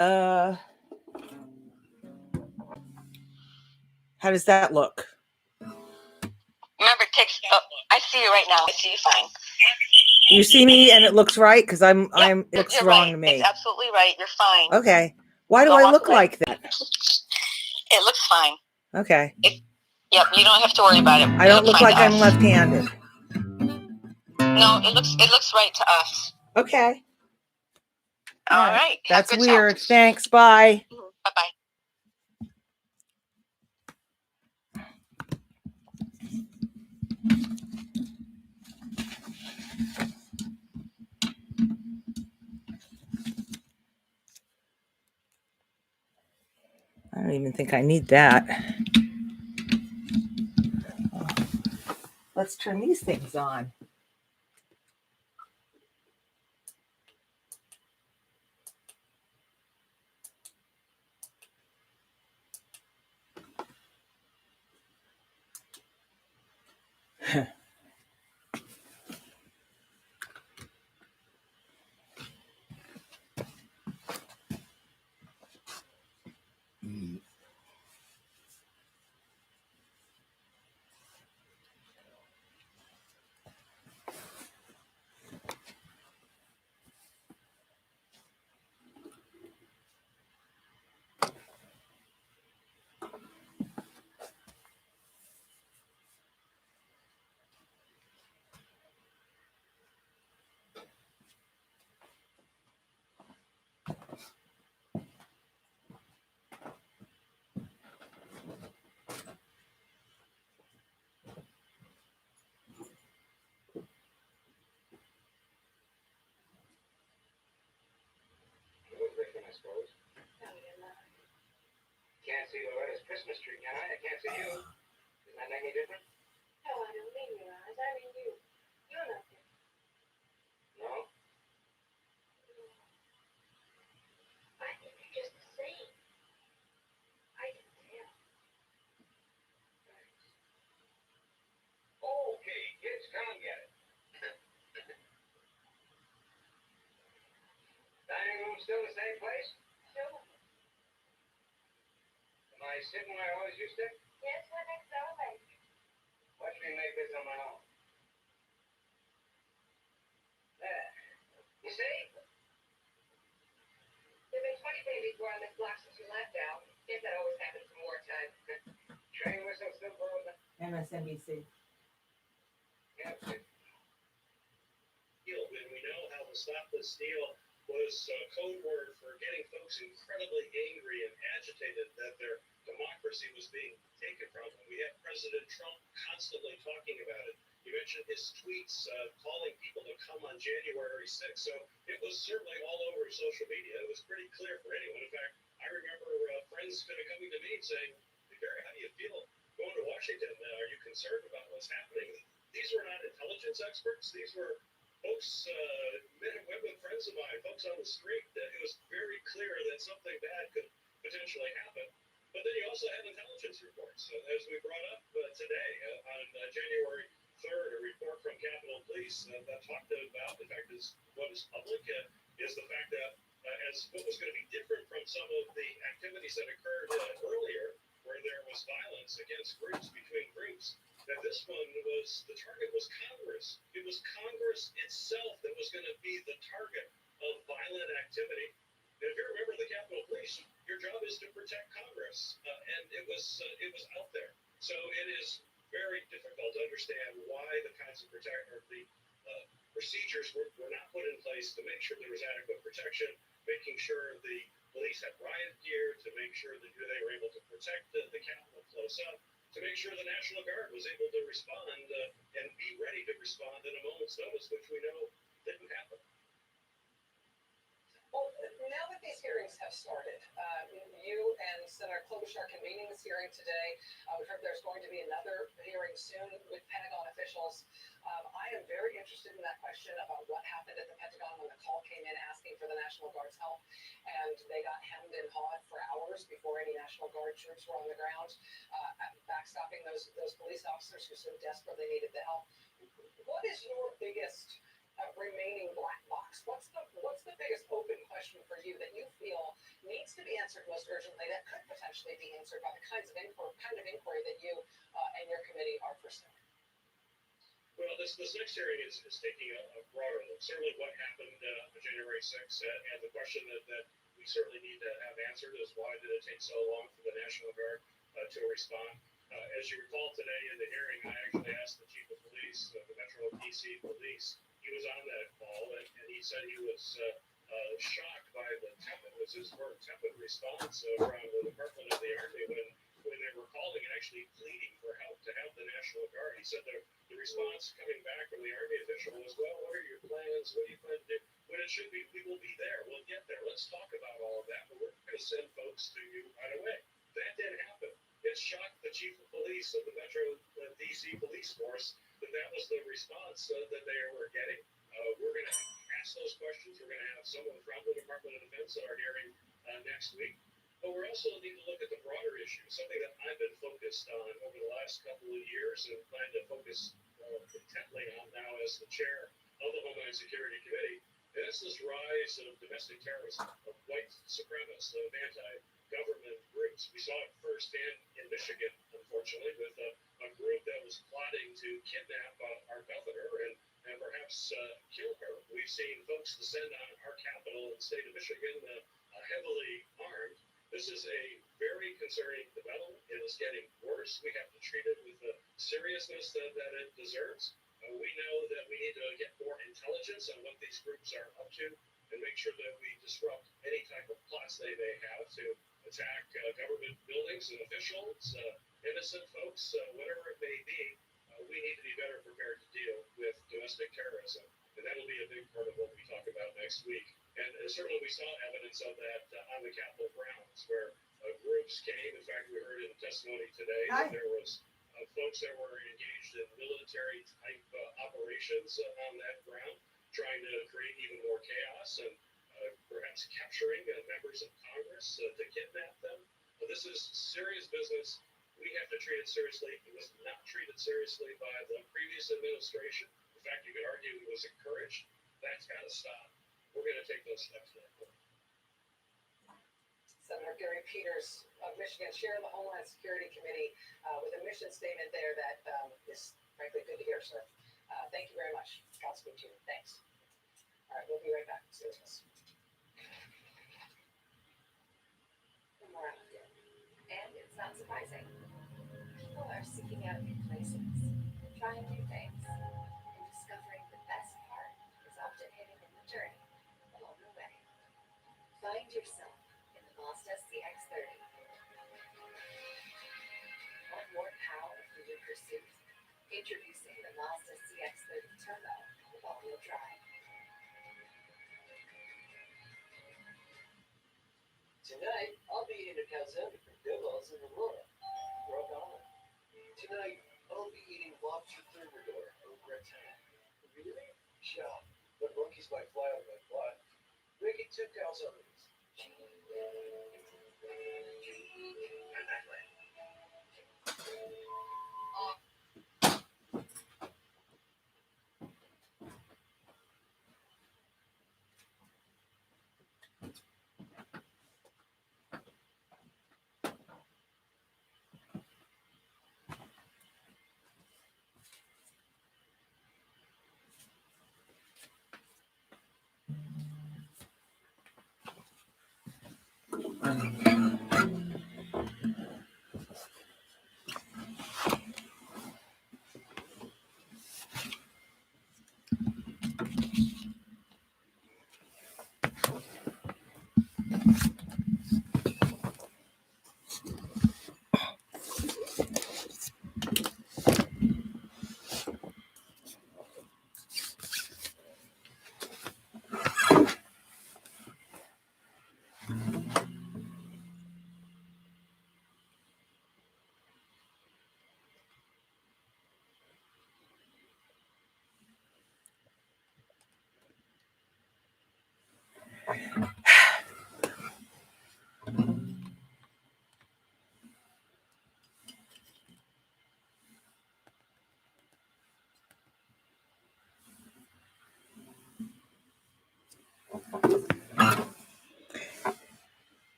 How does that look? Remember, I see you right now. I see you fine. You see me and it looks right? Because it looks you're wrong right. to me. It's absolutely right. You're fine. Okay. Why do I look like that? It looks fine. Okay. Yep, you don't have to worry about it. I don't look like I'm left-handed. No, it looks right to us. Okay. All right. That's weird. Thanks. Bye. Bye-bye. I don't even think I need that. Let's turn these things on. I suppose. Can't see Loretta's Christmas tree, can I? I can't see you. Does that make any difference? No, I don't mean your eyes. I mean you. You're not different. No? I think you're just the same. I can tell. Thanks. Okay, kids, come and get it. Dining room still the same place? Sure. Am I sitting where I always used to? Yes, we're next door, baby. Watch me make this on my own. There. You see? There've been 20 babies wearing this block since you left, Al. Guess that always happens in wartime. Train whistle still blowing the... MSNBC. Yeah, see. When we know how the Stop This Steal was a code word for getting folks incredibly angry and agitated that their democracy was being taken from them. We have President Trump constantly talking about it. You mentioned his tweets calling people to come on January 6th. So it was certainly all over social media. It was pretty clear for anyone. In fact, I remember friends kind of coming to me and saying, "Hey, Barry, how do you feel going to Washington? Are you concerned about what's happening?" These were not intelligence experts. These were folks, men and women, friends of mine, folks on the street, that it was very clear that something bad could potentially happen. But then you also had intelligence reports. As we brought up today, on January 3rd, a report from Capitol Police that talked about, in fact, what is public, is the fact that as what was going to be different from some of the activities that occurred earlier, where there was violence against groups, between groups, that this one was, the target was Congress. It was Congress itself that was going to be the target of violent activity. And if you remember the Capitol Police, your job is to protect Congress, and it was out there. So it is very difficult to understand why the kinds of procedures were not put in place to make sure there was adequate protection, making sure the police had riot gear, to make sure that they were able to protect the Capitol close up, to make sure the National Guard was able to respond and be ready to respond in a moment's notice, which we know didn't happen. Well, now that these hearings have started, you and Senator Klobuchar are convening this hearing today. We've heard there's going to be another hearing soon with Pentagon officials. I am very interested in that question about what happened at the Pentagon when the call came in asking for the National Guard's help, and they got hemmed and hawed for hours before any National Guard troops were on the ground, backstopping those police officers who so desperately needed the help. What is your biggest remaining black box? What's the biggest open question for you that you feel needs to be answered most urgently that could potentially be answered by the kind of inquiry that you and your committee are pursuing? Well, this next hearing is taking a broader look. Certainly what happened on January 6th, and the question that we certainly need to have answered is why did it take so long for the National Guard to respond? As you recall today in the hearing, I actually asked the chief of police, the Metro DC Police. He was on that call, and he said he was shocked by the tepid, was his word, tepid response from the Department of the Army when they were calling and actually pleading for help to have the National Guard. He said the response coming back from the Army official was, well, what are your plans? What do you plan to do? When it should be, we will be there. We'll get there. Let's talk about all of that, but we're going to send folks to you right away. That didn't happen. It shocked the chief of police of the Metro DC police force that was the response that they were getting. We're going to ask those questions. We're going to have someone from the Department of Defense at our hearing next week. But we're also need to look at the broader issue, something that I've been focused on over the last couple of years and plan to focus intently on now as the chair of the Homeland Security Committee. And it's this rise of domestic terrorism, of white supremacists, of anti-government groups. We saw it firsthand in Michigan, unfortunately, with a group that was plotting to kidnap our governor and perhaps kill her. We've seen folks descend on our capital in the state of Michigan heavily armed. This is a very concerning development. It is getting worse. We have to treat it with the seriousness that it deserves. We know that we need to get more intelligence on what these groups are up to and make sure that we disrupt any type of plots they may have to attack government buildings and officials, innocent folks, whatever it may be. We need to be better prepared to deal with domestic terrorism. And that will be a big part of what we talk about next week. And certainly we saw evidence of that on the Capitol grounds where groups came. In fact, we heard in testimony today that there was folks that were engaged in military type operations on that ground, trying to create even more chaos and perhaps capturing members of Congress to kidnap them. But this is serious business. We have to treat it seriously. It was not treated seriously by the previous administration. In fact, you could argue it was encouraged. That's got to stop. We're going to take those steps now. Senator Gary Peters of Michigan, chair of the Homeland Security Committee, with a mission statement there that is frankly good to hear, sir. Thank you very much. Godspeed to you. Thanks. All right, we'll be right back. Seriousness. And it's not surprising. People are seeking out new places, trying new things, and discovering the best part is often hidden in the journey along the way. Find yourself in the Mazda CX-30. Want more power for your pursuit? Introducing the Mazda CX-30 Turbo with all-wheel drive. Tonight, I'll be eating a calzone from Goodwill's in Aurora. Rock on. Tonight, I'll be eating lobster thermidor over at town. Really? Yeah, but monkeys might fly on my butt. Make it 2 calzones. And that way.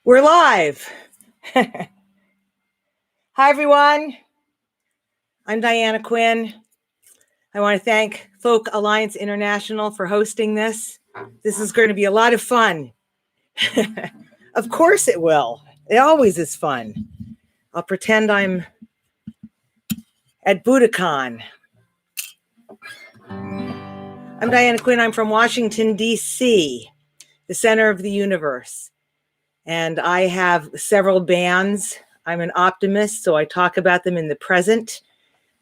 We're live. Hi, everyone. I'm Diana Quinn. I want to thank Folk Alliance International for hosting this. This is going to be a lot of fun. Of course it will. It always is fun. I'll pretend I'm at Budokan. I'm Diana Quinn. I'm from Washington, D.C., the center of the universe. And I have several bands. I'm an optimist, so I talk about them in the present,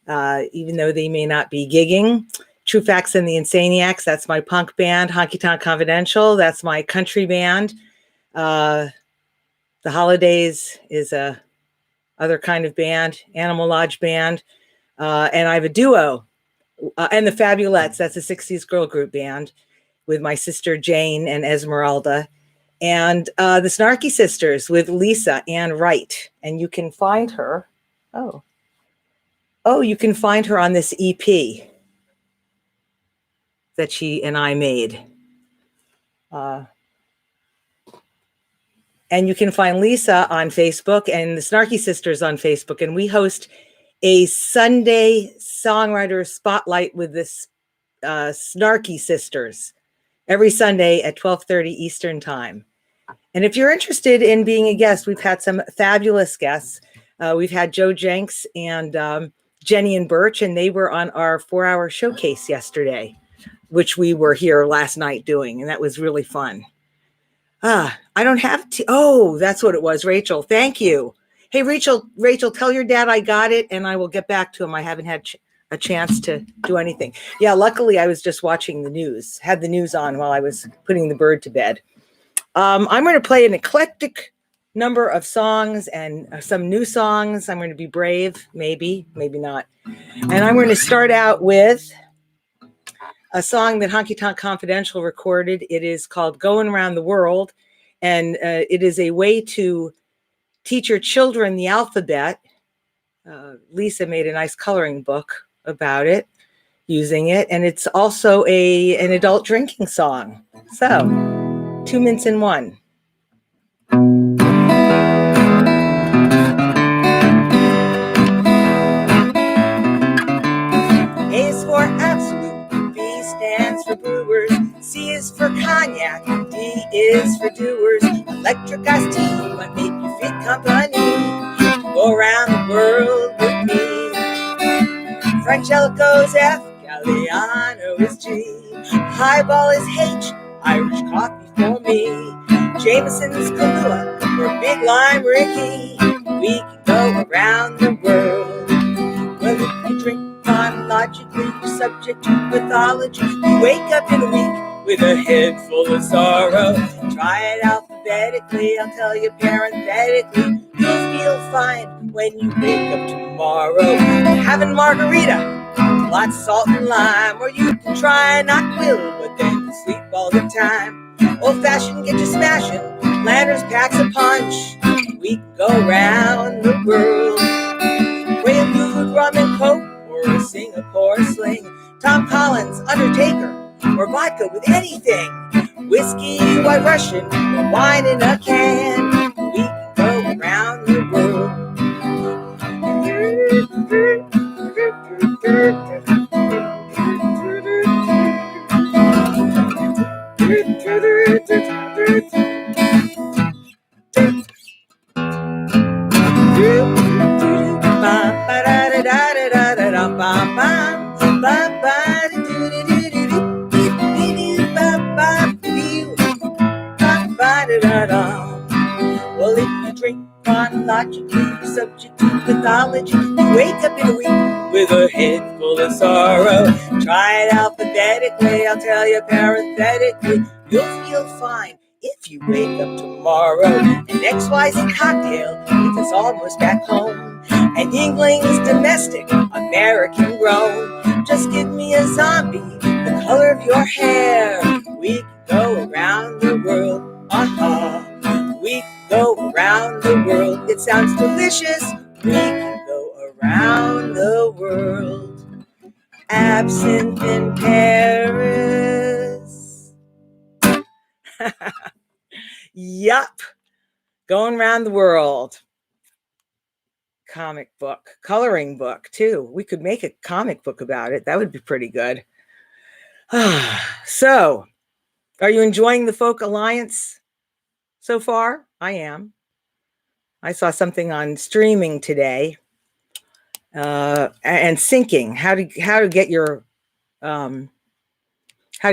even though they may not be gigging. True Facts and the Insaniacs, that's my punk band. Honky Tonk Confidential, that's my country band. The Holidays is a other kind of band, Animal Lodge band. And I have a duo, and the Fabulettes, that's a 60s girl group band with my sister Jane and Esmeralda. And the Snarky Sisters with Lisa Ann Wright. And you can find her. You can find her on this EP that she and I made. And you can find Lisa on Facebook and the Snarky Sisters on Facebook. And we host a Sunday songwriter spotlight with the Snarky Sisters every Sunday at 12:30 Eastern Time. And if you're interested in being a guest, we've had some fabulous guests. We've had Joe Jenks and Jenny and Birch, and they were on our 4-hour showcase yesterday, which we were here last night doing, and that was really fun. I don't have to. Oh, that's what it was, Rachel. Thank you. Hey, Rachel, tell your dad I got it, and I will get back to him. I haven't had a chance to do anything. Yeah, luckily I was just watching the news, had the news on while I was putting the bird to bed. I'm going to play an eclectic number of songs and some new songs. I'm going to be brave, maybe not. And I'm going to start out with a song that Honky Tonk Confidential recorded. It is called Going Around the World. And it is a way to teach your children the alphabet. Lisa made a nice coloring book about it, using it. And it's also an adult drinking song. So, 2 minutes in one. A is for absolute, B stands for brewers, C is for cognac, D is for doers. Electric iced tea might make you feel company. Go around the world with me. Frangelico's F, Galliano is G, Highball is H, Irish coffee for me. Jameson's Kahlua or Big Lime Ricky. We can go around the world. Well, if you drink chronologically, you're subject to mythology. You wake up in a week with a head full of sorrow. Try it alphabetically, I'll tell you parenthetically. You'll feel fine when you wake up tomorrow. Having margarita, lots of salt and lime. Or you can try NyQuil, but then you sleep all the time. Old fashioned, get you smashing. Landers packs a punch. We can go around the world. Prelude, rum and coke, or a Singapore sling. Tom Collins, Undertaker, or vodka with anything. Whiskey, White Russian, or wine in a can. We can go around the world. Well, if you drink chronologically, you're subject to mythology. You wake up in a week with a head full of sorrow. Try it alphabetically, I'll tell you parenthetically. You'll feel fine if you wake up tomorrow. An XYZ cocktail if it's almost back home. And Yingling's domestic, American grown. Just give me a zombie, the color of your hair. We can go around the world. We can go around the world. It sounds delicious. We can go around the world. Absinthe in Paris. Yup. Going around the world. Comic book, coloring book too. We could make a comic book about it. That would be pretty good. So, are you enjoying the Folk Alliance so far? I am. I saw something on streaming today, and syncing. How to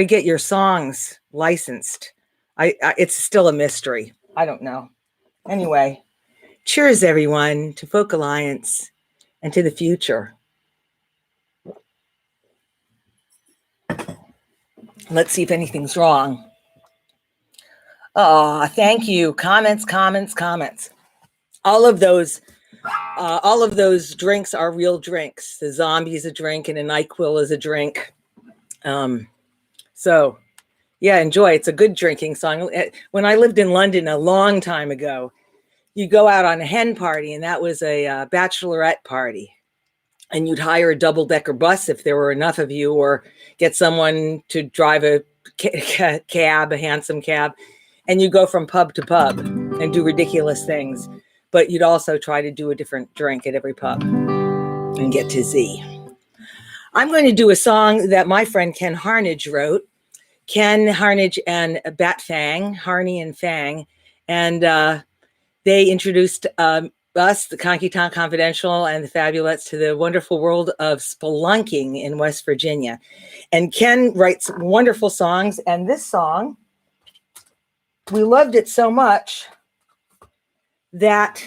get your songs licensed. It's still a mystery. I don't know. Anyway, cheers everyone to Folk Alliance and to the future. Let's see if anything's wrong. Oh, thank you. Comments. All of those drinks are real drinks. The zombie is a drink and a NyQuil is a drink. So yeah, enjoy. It's a good drinking song. When I lived in London a long time ago, you go out on a hen party, and that was a bachelorette party. And you'd hire a double-decker bus if there were enough of you, or get someone to drive a cab, a handsome cab, and you go from pub to pub and do ridiculous things. But you'd also try to do a different drink at every pub and get to Z. I'm going to do a song that my friend Ken Harnage wrote. Ken Harnage and Bat Fang, Harney and Fang, and they introduced us, the Conky Tonk Confidential and the Fabulettes, to the wonderful world of spelunking in West Virginia. And Ken writes wonderful songs, and this song, we loved it so much that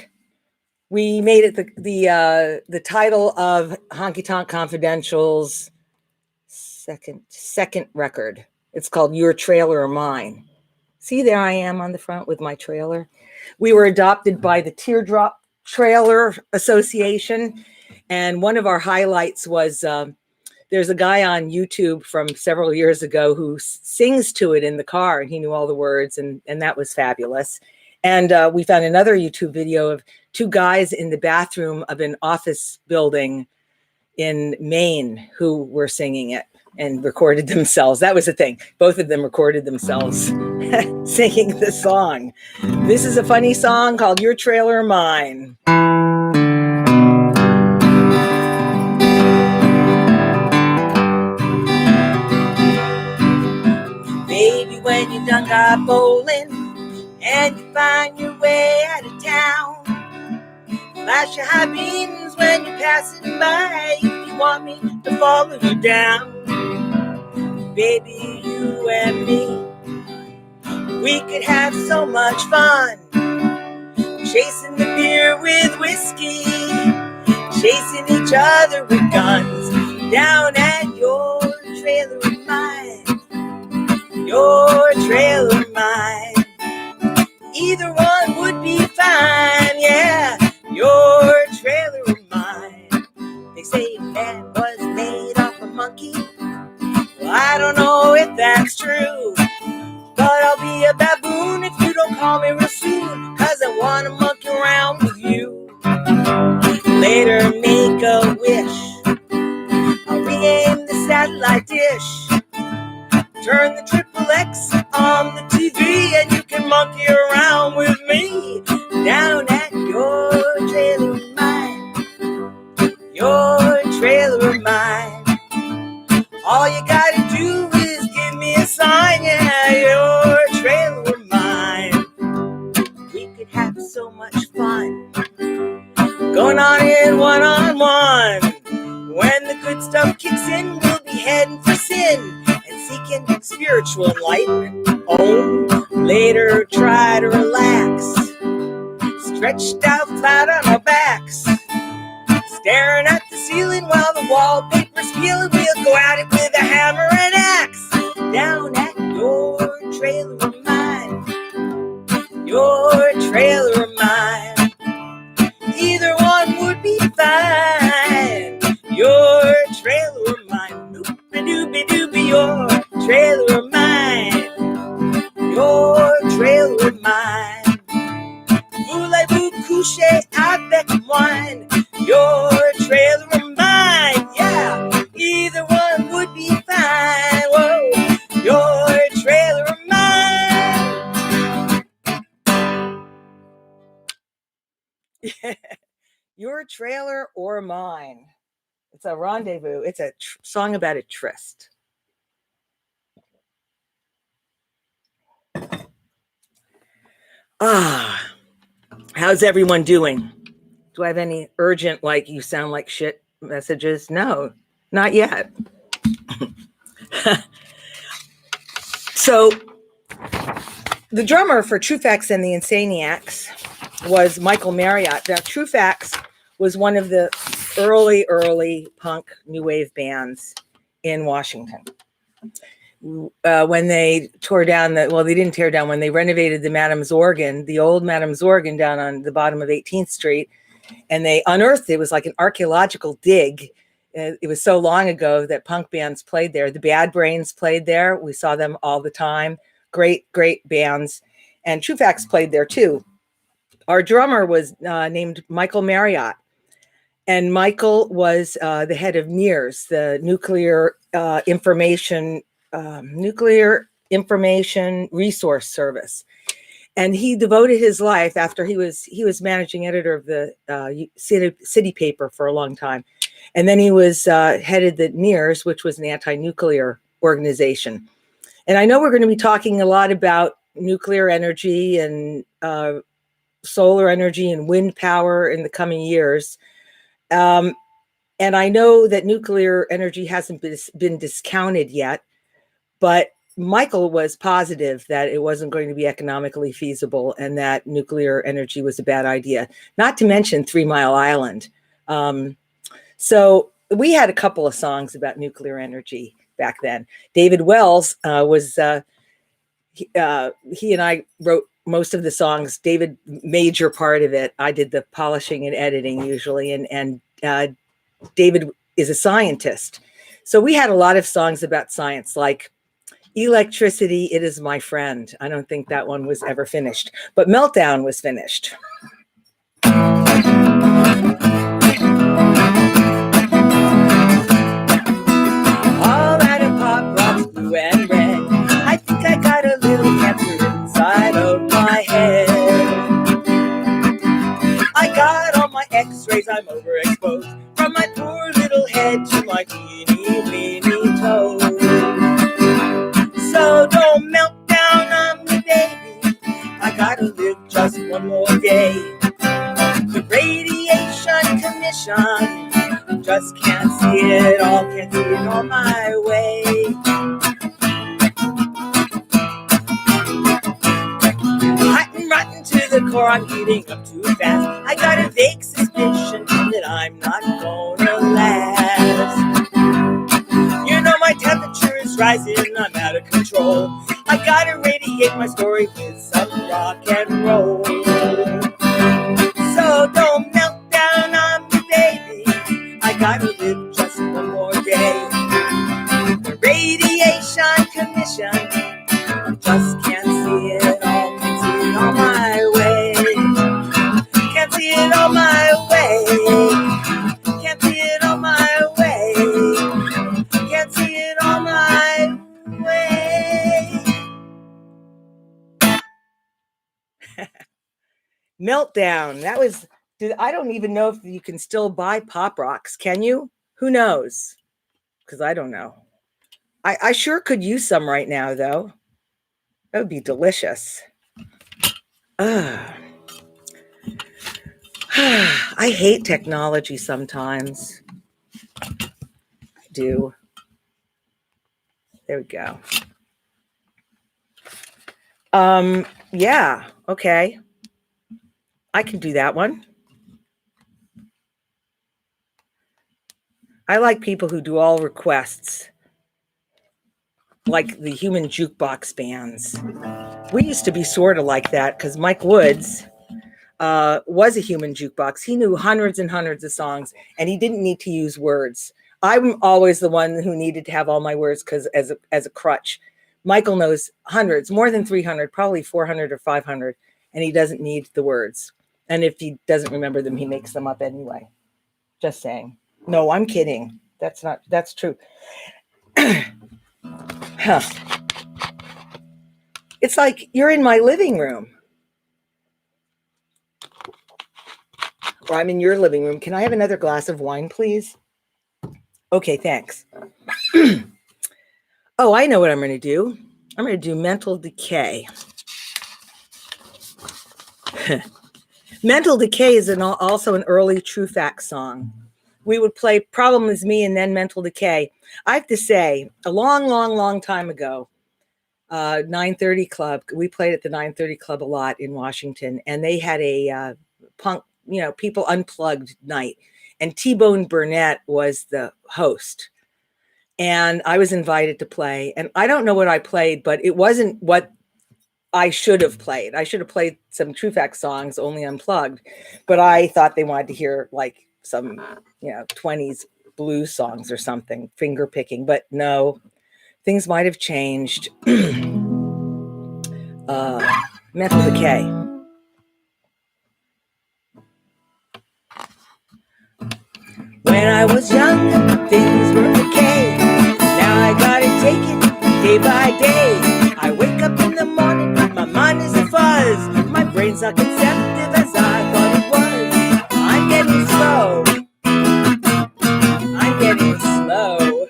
we made it the title of Honky Tonk Confidential's second record. It's called Your Trailer or Mine. See, there I am on the front with my trailer. We were adopted by the Teardrop Trailer Association. And one of our highlights was there's a guy on YouTube from several years ago who sings to it in the car, and he knew all the words, and that was fabulous. And we found another YouTube video of two guys in the bathroom of an office building in Maine who were singing it and recorded themselves. That was the thing. Both of them recorded themselves singing the song. This is a funny song called Your Trailer or Mine. Baby, when you done got bowling and you find your way out of town, flash your high beams when you're passing by if you want me to follow you down. Baby, you and me, we could have so much fun, chasing the beer with whiskey, chasing each other with guns, down at your trailer of mine, your trailer of mine. Either one would be fine, yeah, your trailer or mine. They say man was made off a monkey. Well, I don't know if that's true, but I'll be a baboon if you don't call me real soon, 'cause I want to monkey around with you. Later, make a wish, I'll re-aim the satellite dish, turn the XXX on the TV, and you can monkey around with me down at your trailer of mine, your trailer of mine. All you gotta do is give me a sign, yeah, your trailer of mine. We could have so much fun going on in one-on-one. When the good stuff kicks in, we'll be heading for sin and seeking spiritual enlightenment. Oh, later try to relax, stretched out flat on our backs, staring at the ceiling while the wallpaper's peeling. We'll go at it with a hammer and axe down at your trailer of mine, your trailer of mine. Either one would be fine, your trailer of mine. Doobie-doobie-doobie, your trailer of mine, your trailer of mine. Voulez-vous coucher avec moi? Your trailer of mine, yeah. Either one would be fine, whoa. Your trailer of mine. Your trailer or mine. It's a rendezvous. It's a song about a tryst. How's everyone doing? Do I have any urgent, like, you sound like shit messages? No, not yet. So the drummer for True Facts and the Insaniacs was Michael Marriott. Now, True Facts was one of the early punk new wave bands in Washington. When they tore down they didn't tear down, when they renovated the old Madam's Organ down on the bottom of 18th Street, and they unearthed it. It was like an archaeological dig. It was so long ago that punk bands played there. The Bad Brains played there. We saw them all the time. Great bands. And True Facts played there too. Our drummer was named Michael Marriott. And Michael was the head of NIRS, the Nuclear Information Resource Service. And he devoted his life, after he was managing editor of the city paper for a long time. And then he was headed the NIRS, which was an anti-nuclear organization. And I know we're going to be talking a lot about nuclear energy and solar energy and wind power in the coming years. And I know that nuclear energy hasn't been discounted yet, but Michael was positive that it wasn't going to be economically feasible and that nuclear energy was a bad idea, not to mention 3 Mile Island. So we had a couple of songs about nuclear energy back then. David Wells he and I wrote most of the songs. David, major part of it. I did the polishing and editing usually. And David is a scientist. So we had a lot of songs about science, like Electricity, It Is My Friend. I don't think that one was ever finished, but Meltdown was finished. All that in pop rocks, blue and red. I think I got a little cancer inside of my head. I got all my x-rays, I'm overexposed. From my poor little head to my teeny weeny toes. So don't melt down on me, baby. I gotta live just one more day. The Radiation Commission just can't see it all, can't see it all my way. Hot and rotten to the core, I'm heating up too fast. I got a vague suspicion that I'm not gonna last. You know my temperature is rising, I'm out of control. I gotta radiate my story with some rock and roll. So don't melt down on me, baby. I gotta live just one more day. The Radiation Commission just can't see it all, can't see it all my way. Can't see it all my way. Can't see it all my way. Can't see it all my way. Meltdown. That was, I don't even know if you can still buy Pop Rocks. Can you? Who knows? Because I don't know. I sure could use some right now, though. That would be delicious. I hate technology sometimes. I do. There we go. Yeah, okay. I can do that one. I like people who do all requests, like the human jukebox bands. We used to be sort of like that because Mike Woods was a human jukebox. He knew hundreds and hundreds of songs, and he didn't need to use words. I'm always the one who needed to have all my words because as a crutch. Michael knows hundreds, more than 300, probably 400 or 500, and he doesn't need the words. And if he doesn't remember them, he makes them up anyway. Just saying. No, I'm kidding. That's true. Huh. It's like you're in my living room. or I'm in your living room. Can I have another glass of wine, please? Okay, thanks. Oh, I know what I'm going to do. I'm going to do Mental Decay. Mental Decay is also an early True Facts song. We would play Problem Is Me and then Mental Decay. I have to say, a long, long, long time ago, 930 Club, we played at the 930 Club a lot in Washington, and they had a punk, people unplugged night. And T-Bone Burnett was the host. And I was invited to play. And I don't know what I played, but it wasn't what I should have played. I should have played some True Facts songs, only unplugged. But I thought they wanted to hear like some, 20s blues songs or something, finger picking. But no, things might have changed. Mental Decay. When I was young, things were okay. Now I gotta take it day by day. I wake up in the morning, my mind is a fuzz. My brain's not conceptive as I thought it was. I'm getting slow. I'm getting slow.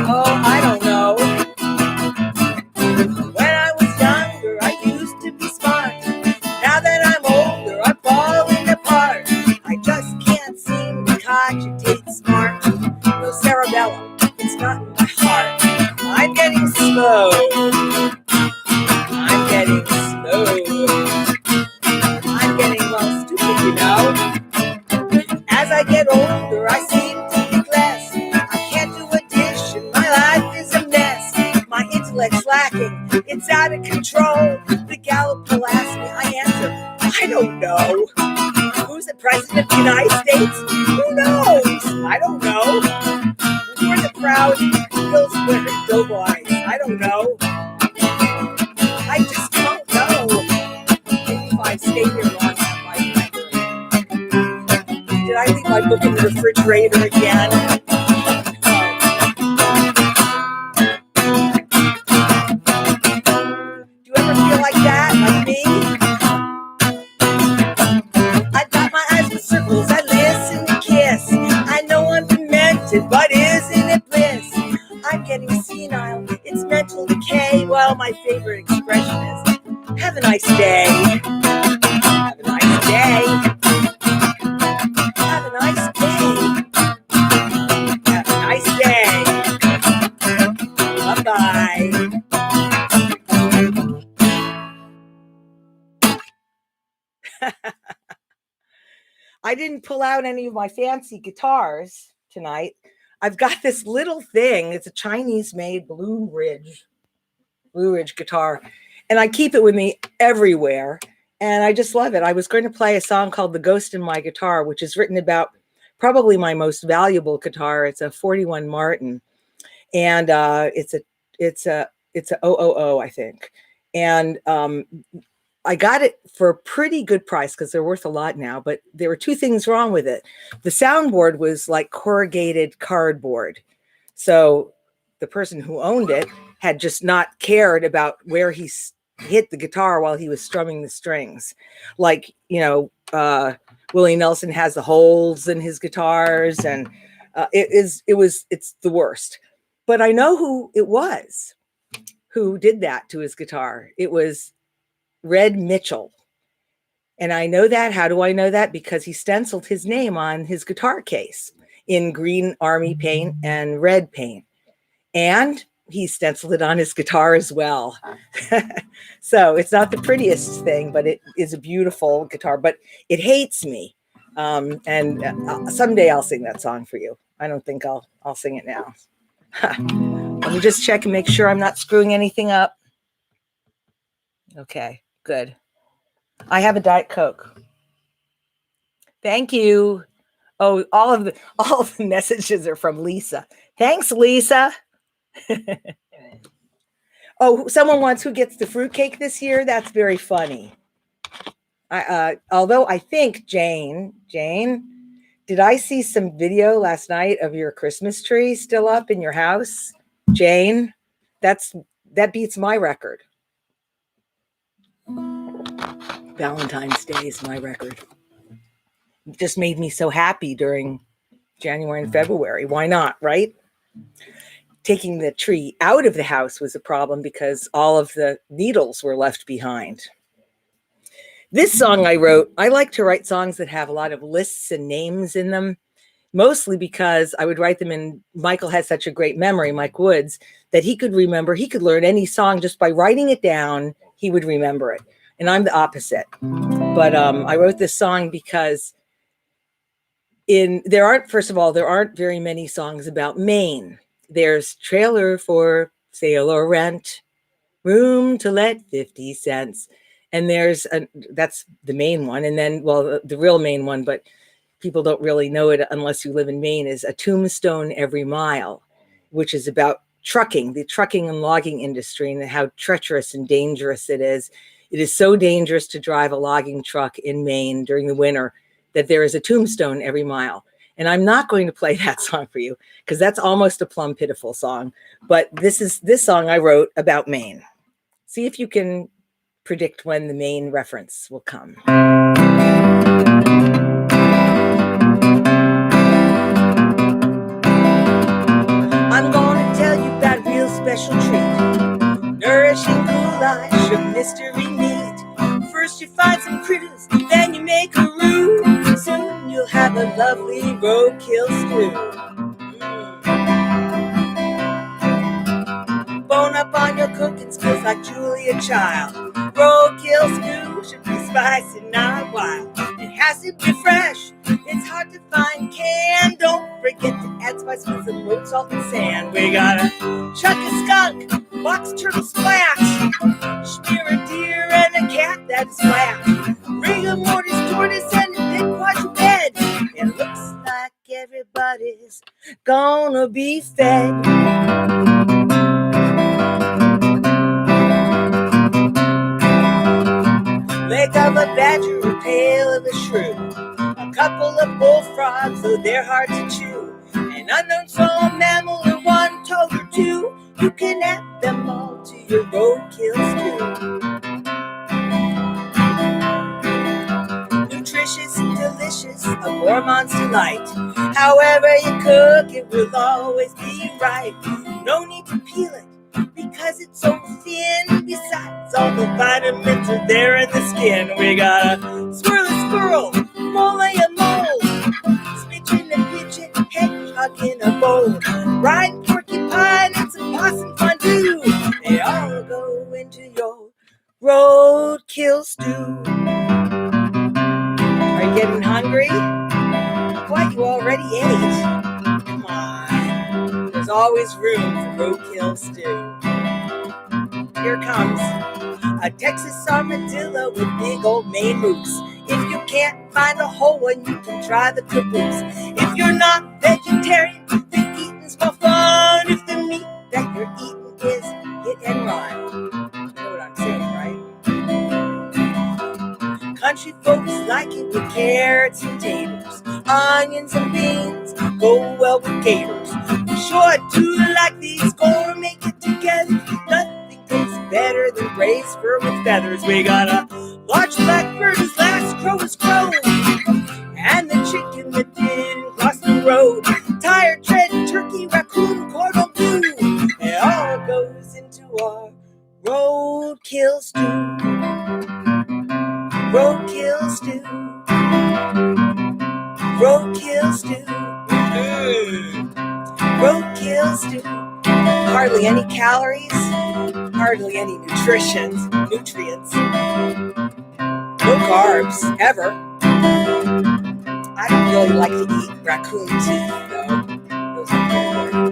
Oh, I don't know. When I was younger, I used to be smart. Now that I'm older, I'm falling apart. I just can't seem to cogitate smart. No cerebellum, it's not in my heart. I'm getting slow. I'm getting slow. I'm getting stupid, As I get older, I seem to think less. I can't do addition, my life is a mess. My intellect's lacking, it's out of control. The Gallup poll asks me, I answer, I don't know. Who's the president of the United States? Who knows? I don't know. Who are the proud Hillsborough Doughboys? I don't know. I just don't know. Maybe if I stay here long enough, I might. Did I leave my book in the refrigerator again? Do you ever feel like that, like me? I got my eyes with circles, I listen to Kiss. I know I'm demented, but isn't it bliss? I'm getting senile, it's mental decay. Well, my favorite expression is, have a nice day. Have a nice day. Have a nice day. Have a nice day. Bye-bye. I didn't pull out any of my fancy guitars tonight. I've got this little thing. It's a Chinese-made Blue Ridge guitar, and I keep it with me everywhere, and I just love it. I was going to play a song called "The Ghost in My Guitar," which is written about probably my most valuable guitar. It's a 41 Martin, and it's a 000, I think, and I got it for a pretty good price because they're worth a lot now, but there were two things wrong with it. The soundboard was like corrugated cardboard. So the person who owned it had just not cared about where he hit the guitar while he was strumming the strings. Like, Willie Nelson has the holes in his guitars, and it's the worst. But I know who it was who did that to his guitar. It was Red Mitchell. And I know that. How do I know that? Because he stenciled his name on his guitar case in green army paint and red paint. And he stenciled it on his guitar as well. So it's not the prettiest thing, but it is a beautiful guitar, but it hates me. And someday I'll sing that song for you. I don't think I'll sing it now. Let me just check and make sure I'm not screwing anything up. Okay, good. I have a Diet Coke. Thank you. Oh, all of the messages are from Lisa. Thanks, Lisa. Oh, someone wants who gets the fruitcake this year. That's very funny. Although I think Jane, did I see some video last night of your Christmas tree still up in your house? Jane, that beats my record. Valentine's Day is my record. just made me so happy during January and February. Why not, right? Taking the tree out of the house was a problem because all of the needles were left behind. This song I wrote, I like to write songs that have a lot of lists and names in them, mostly because I would write them in, Michael has such a great memory, Mike Woods, that he could remember, he could learn any song just by writing it down, he would remember it. And I'm the opposite. But I wrote this song because there aren't very many songs about Maine. There's Trailer for Sale or Rent, Room to Let 50 cents. And that's the main one. And then, well, the real main one, but people don't really know it unless you live in Maine, is A Tombstone Every Mile, which is about trucking, the trucking and logging industry, and how treacherous and dangerous it is. It is so dangerous to drive a logging truck in Maine during the winter that there is a tombstone every mile. And I'm not going to play that song for you because that's almost a Plum Pitiful song. But this song I wrote about Maine. See if you can predict when the Maine reference will come. I'm gonna tell you about a real special treat. Nourishing goulash of mystery meat. First you find some critters, then you make a roux. Soon you'll have a lovely roadkill stew. Bone up on your cooking skills like Julia Child. Roadkill stew should be spicy, not wild. It has to be fresh, it's hard to find canned. Don't forget to add spice with some road salt and sand. We gotta chuck a skunk, box turtle splash, spear a deer and a cat that's flat. Rigor mortis, tortoise, and a big quadruped. It looks like everybody's gonna be fed. Leg of a badger, a tail of a shrew, a couple of bullfrogs, though they're hard to chew, an unknown small mammal or one toad or two. You can add them all to your roadkill stew. Nutritious and delicious, a gourmand's delight. However you cook, it will always be right. No need to peel it, because it's so thin. Besides, all the vitamins are there in the skin. We got a squirrel, a squirrel, mole, a mole, pigeon, a pigeon, hedgehog in a bowl, brine, porcupine, and some possum fondue. They all go into your roadkill stew. Are you getting hungry? What, you already ate? Come on. There's always room for roadkill stew. Here comes a Texas armadillo with big old Maine moose. If you can't find a whole one, you can try the caboose. If you're not vegetarian, then eating's more fun. If the meat that you're eating is hit and run. You know what I'm saying, right? Country folks like it with carrots and taters, onions and beans go well with gators. We sure do like these gourmet get together. Nothing tastes better than braised fur with feathers. We got a large blackbird whose last crow is crow, and the chicken that didn't cross the road. Tired tread, turkey, raccoon, cordon bleu. It all goes into our roadkill stew. Roadkill stew. Roadkill stew. Roadkill stew. Hardly any calories, hardly any nutrients. No carbs, ever. I don't really like to eat raccoon teeth, though. Those are good.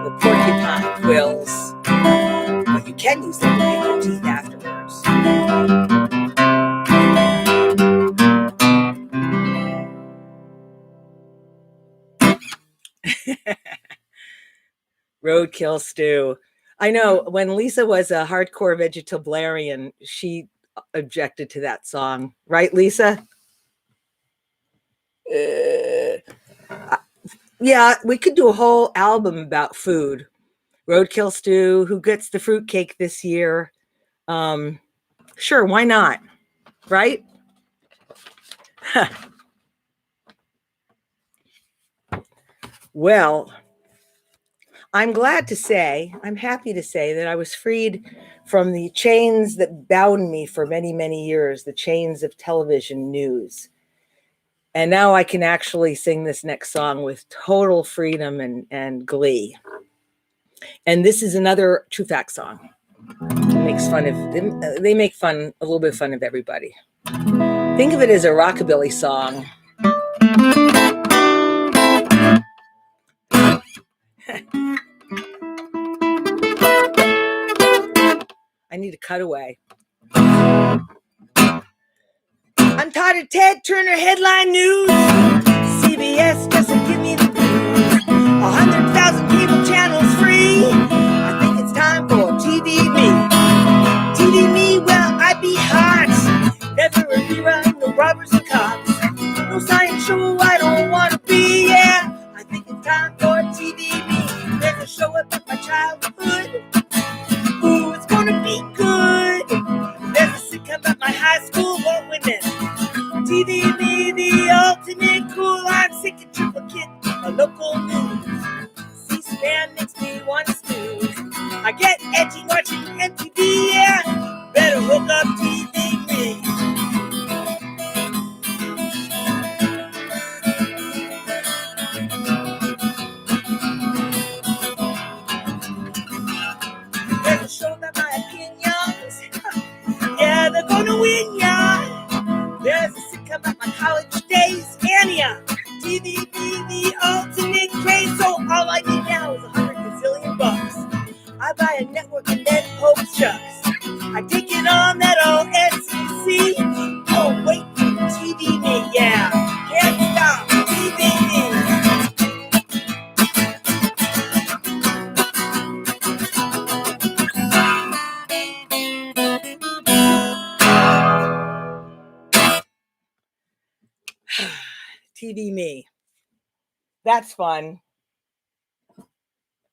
Or porcupine quills. But you can use them to make your teeth afterwards. Roadkill stew. I know when Lisa was a hardcore vegetarian, she objected to that song. Right, Lisa? Yeah, we could do a whole album about food. Roadkill stew, who gets the fruitcake this year? Sure, why not? Right? Well, I'm glad to say, I'm happy to say that I was freed from the chains that bound me for many, many years, the chains of television news. And now I can actually sing this next song with total freedom and glee. And this is another True Fact song. It makes fun of, they make fun, a little bit of fun of everybody. Think of it as a rockabilly song. I need a cutaway. I'm tired of Ted Turner headline news. CBS doesn't give me the blues. 100,000 cable channels free. I think it's time for TV me. TV me, well, I'd be hot. Never a rerun, no robbers and cops. No science show, I don't want to be, yeah. I think it's time for TV me. There's a show about my childhood. Ooh, it's gonna be good. There's a sitcom about my high school woman. TV me, the ultimate cool. I'm sick of triple kit, a local news. C-SPAN makes me want to snooze. I get edgy watching MTV, yeah. Better hook up TV me. There's a show about my opinions. Yeah, they're gonna win, yeah. There's a sitcom about my college days, and yeah, TV be the ultimate craze. So all I need now is 100 gazillion bucks. I buy a network and then hope shucks. I take it on that old SEC. Oh wait, TV me, yeah, can't stop TV me. TV me. That's fun.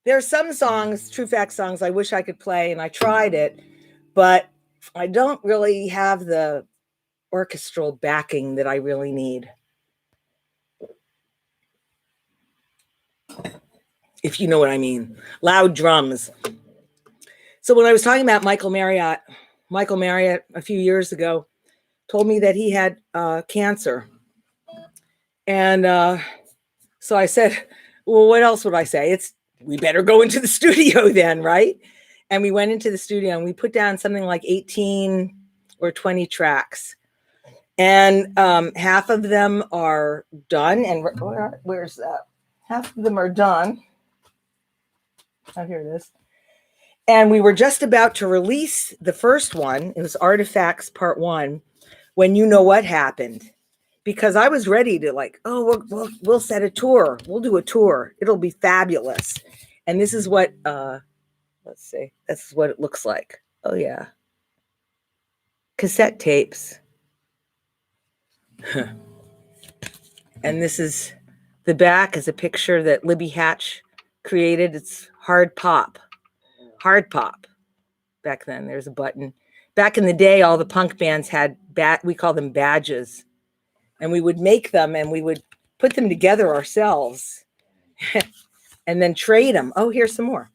There are some songs, True Fact songs, I wish I could play, and I tried it, but I don't really have the orchestral backing that I really need. If you know what I mean. Loud drums. So when I was talking about Michael Marriott a few years ago told me that he had cancer. And so I said, well, what else would I say? We better go into the studio then, right? And we went into the studio and we put down something like 18 or 20 tracks. And half of them are done. And where's that? Half of them are done. Oh, here it is. And we were just about to release the first one. It was Artifacts Part 1, when you know what happened. Because I was ready to we'll set a tour. We'll do a tour. It'll be fabulous. And this is what, let's see. This is what it looks like. Oh, yeah. Cassette tapes. And this is, the back is a picture that Libby Hatch created. It's hard pop. Back then, there's a button. Back in the day, all the punk bands had, we call them badges. And we would make them and we would put them together ourselves and then trade them. Oh, here's some more.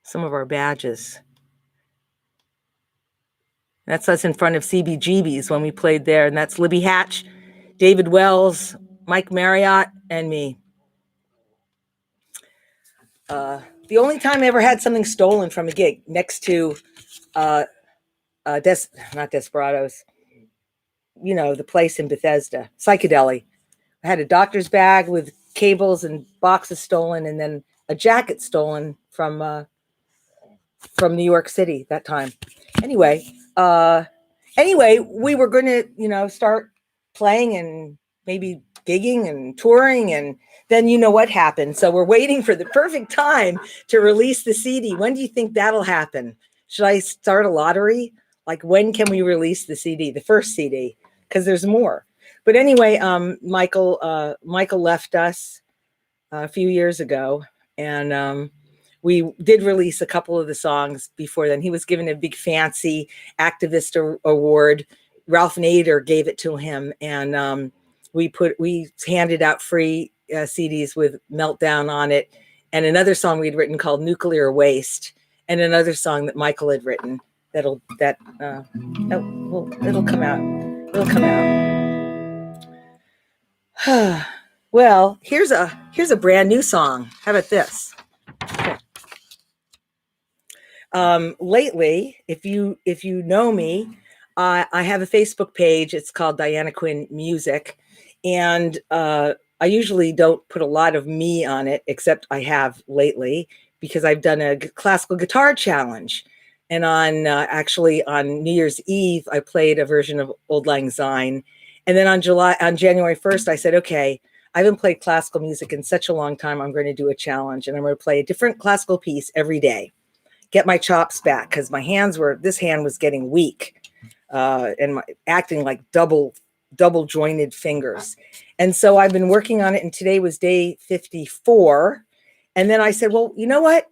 Some of our badges. That's us in front of CBGB's when we played there. And that's Libby Hatch, David Wells, Mike Marriott, and me. The only time I ever had something stolen from a gig, next to not Desperados, you know, the place in Bethesda, Psychedelic. I had a doctor's bag with cables and boxes stolen, and then a jacket stolen from New York City that time. Anyway, we were going to, start playing and maybe gigging and touring, and then you know what happened. So we're waiting for the perfect time to release the CD. When do you think that'll happen? Should I start a lottery? Like, when can we release the CD, the first CD? Because there's more. But anyway, Michael left us a few years ago, and we did release a couple of the songs before then. He was given a big fancy activist award Ralph Nader gave it to him, and we handed out free CDs with Meltdown on it, and another song we'd written called Nuclear Waste, and another song that Michael had written it'll come out. It'll come out. Well, here's a brand new song. How about this? Lately, if you know me, I have a Facebook page. It's called Diana Quinn Music, and I usually don't put a lot of me on it, except I have lately because I've done a classical guitar challenge. And actually on New Year's Eve, I played a version of Old Lang Syne. And then on January 1st, I said, okay, I haven't played classical music in such a long time. I'm going to do a challenge, and I'm going to play a different classical piece every day. Get my chops back, because this hand was getting weak and acting like double jointed fingers. And so I've been working on it, and today was day 54. And then I said, well, you know what?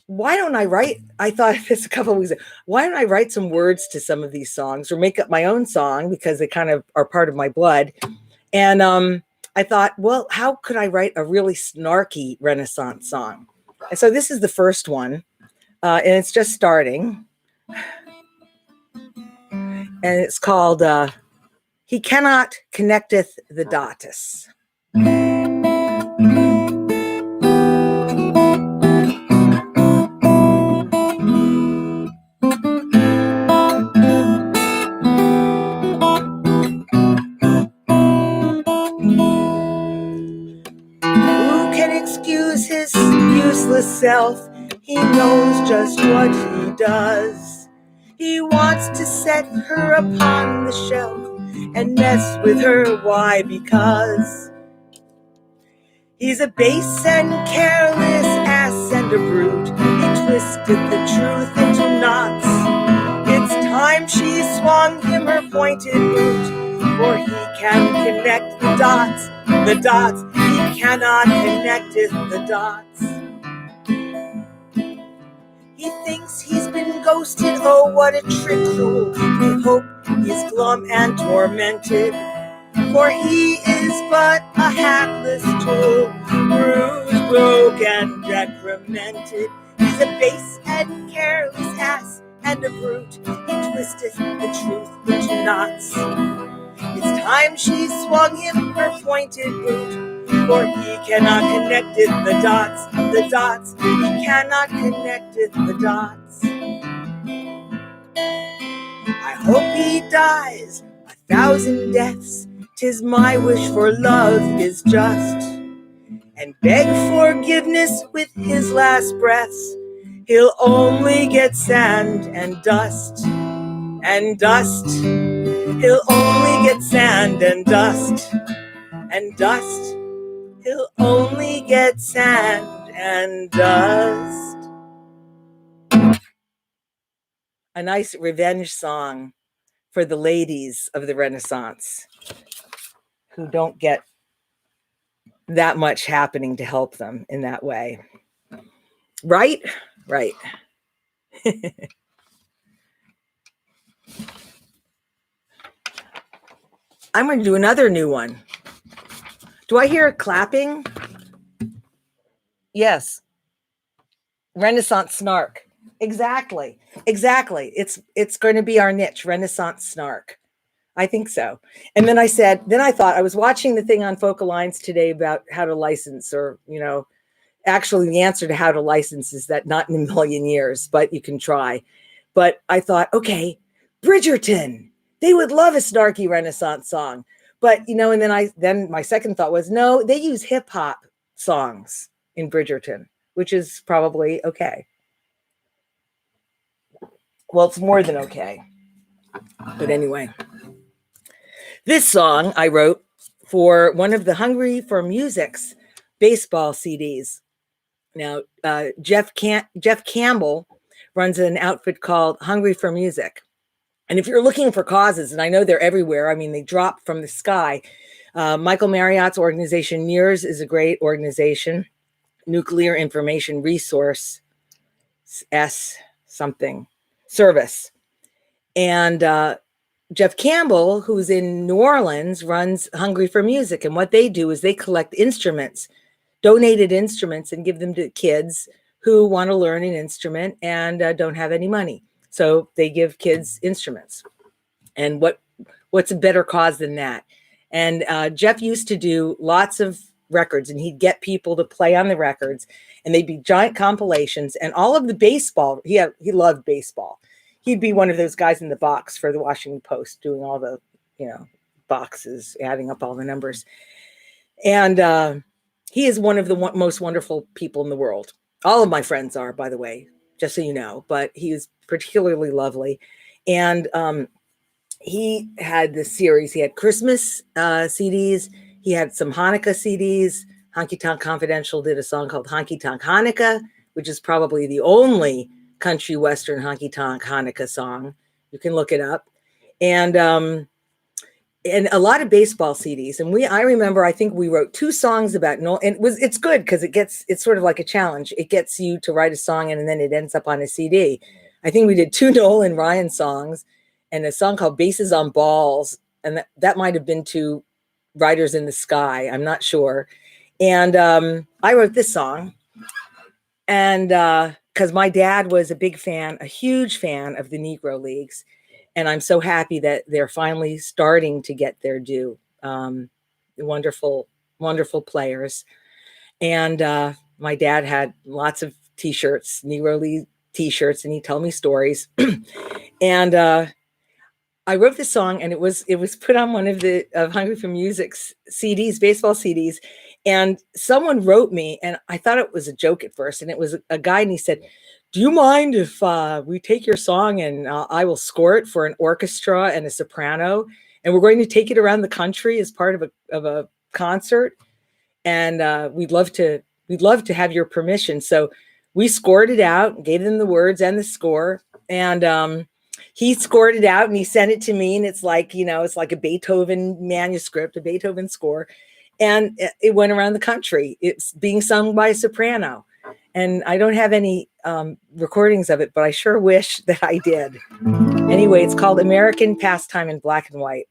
Why don't I write? I thought this a couple of weeks ago. Why don't I write some words to some of these songs, or make up my own song, because they kind of are part of my blood. And I thought, well, how could I write a really snarky Renaissance song? And so this is the first one, and it's just starting. And it's called He Cannot Connecteth the Dots. Excuse his useless self. He knows just what he does. He wants to set her upon the shelf and mess with her. Why? Because he's a base and careless ass and a brute. He twisted the truth into knots. It's time she swung him her pointed boot, for he can connect the dots. The dots, he cannot connect the dots. He thinks he's been ghosted, oh what a trick fool. We hope he's glum and tormented, for he is but a hapless tool, bruised, broke, and decremented. He's a base and careless ass and a brute. He twisteth the truth into knots. It's time she swung him her pointed boot, for he cannot connect the dots. The dots, he cannot connect the dots. I hope he dies 1,000 deaths. 'Tis my wish, for love is just, and beg forgiveness with his last breaths. He'll only get sand and dust, and dust. He'll only get sand and dust, and dust. He'll only get sand and dust. A nice revenge song for the ladies of the Renaissance who don't get that much happening to help them in that way. Right? Right. I'm going to do another new one. Do I hear clapping? Yes. Renaissance snark. Exactly. It's going to be our niche, Renaissance snark. I think so. And then I thought, I was watching the thing on Focal Lines today about how to license, or, actually the answer to how to license is that not in a million years, but you can try. But I thought, okay, Bridgerton, they would love a snarky Renaissance song. But, and then my second thought was, no, they use hip hop songs in Bridgerton, which is probably okay. Well, it's more than okay. But anyway, this song I wrote for one of the Hungry for Music's baseball CDs. Now, Jeff Campbell runs an outfit called Hungry for Music. And if you're looking for causes, and I know they're everywhere, I mean, they drop from the sky. Michael Marriott's organization, NIRS, is a great organization. Nuclear Information Resource something service. And Jeff Campbell, who's in New Orleans, runs Hungry for Music. And what they do is they collect instruments, donated instruments, and give them to kids who want to learn an instrument and don't have any money. So they give kids instruments. And what's a better cause than that? And Jeff used to do lots of records, and he'd get people to play on the records, and they'd be giant compilations. And all of the baseball, he loved baseball. He'd be one of those guys in the box for the Washington Post, doing all the, boxes, adding up all the numbers. And he is one of the most wonderful people in the world. All of my friends are, by the way, just so you know, but he was particularly lovely. And he had this series. He had Christmas CDs. He had some Hanukkah CDs. Honky Tonk Confidential did a song called Honky Tonk Hanukkah, which is probably the only country western honky tonk Hanukkah song. You can look it up. And a lot of baseball CDs. And I remember, I think we wrote 2 songs about Noel, and it's good because it's sort of like a challenge. It gets you to write a song and then it ends up on a CD. I think we did 2 Noel and Ryan songs and a song called Bases on Balls. And that might've been 2 Riders in the Sky. I'm not sure. And I wrote this song, and because my dad was a huge fan of the Negro Leagues. And I'm so happy that they're finally starting to get their due. Wonderful, wonderful players. And my dad had lots of T-shirts, Negro League T-shirts, and he'd tell me stories. And I wrote this song, and it was put on one of Hungry for Music's CDs, baseball CDs. And someone wrote me, and I thought it was a joke at first. And it was a guy, and he said, "Do you mind if we take your song and I will score it for an orchestra and a soprano, and we're going to take it around the country as part of a concert, and we'd love to have your permission." So we scored it out, gave them the words and the score, and he scored it out and he sent it to me, and it's like a Beethoven manuscript, a Beethoven score, and it went around the country. It's being sung by a soprano. And I don't have any recordings of it, but I sure wish that I did. Anyway, it's called American Pastime in Black and White.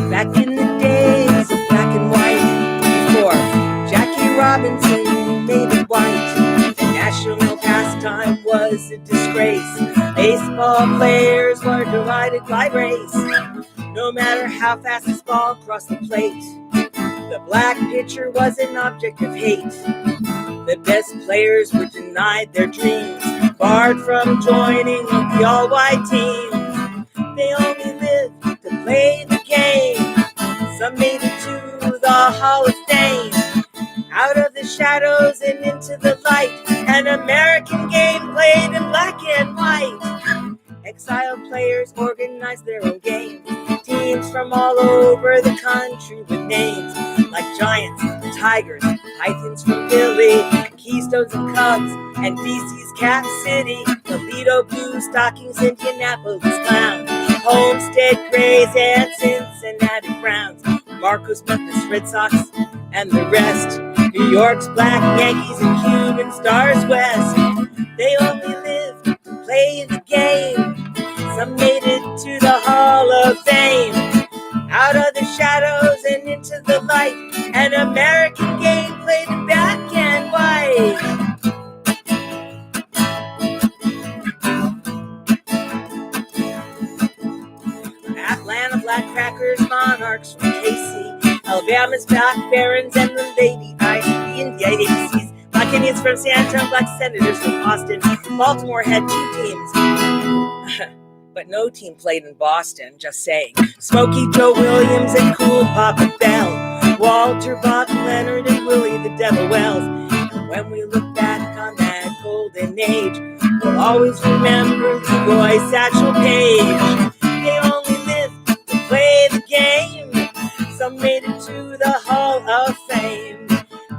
Back in the days of black and white, before Jackie Robinson made it white, the national pastime was a disgrace. Baseball players were divided by race. No matter how fast this ball crossed the plate, the black pitcher was an object of hate. The best players were denied their dreams, barred from joining the all-white team. They only lived to play the game. Some made it to the Hall of Fame. Out of the shadows and into the light, an American game played in black and white. Exiled players organized their own games. Teams from all over the country with names like Giants, Tigers, Pythons from Philly, Keystones and Cubs, and DC's Cap City, Toledo Blue Stockings, Indianapolis Clowns, Homestead Grays, and Cincinnati Browns, Marcos Memphis Red Sox, and the rest. New York's Black Yankees and Cuban Stars West. They only lived to play the game. Some made it to the Hall of Fame. Out of the shadows and into the light, an American game played in black and white. Atlanta Black Crackers, Monarchs from KC, Alabama's Black Barons and the Lady Ice, the Indiana ABCs, Black Indians from San Antonio, Black Senators from Austin. Baltimore had 2 teams. But no team played in Boston, just saying. Smokey Joe Williams and Cool Papa Bell, Walter Buck Leonard and Willie the Devil Wells. And when we look back on that golden age, we'll always remember Leroy Satchel Paige. They only lived to play the game. Some made it to the Hall of Fame.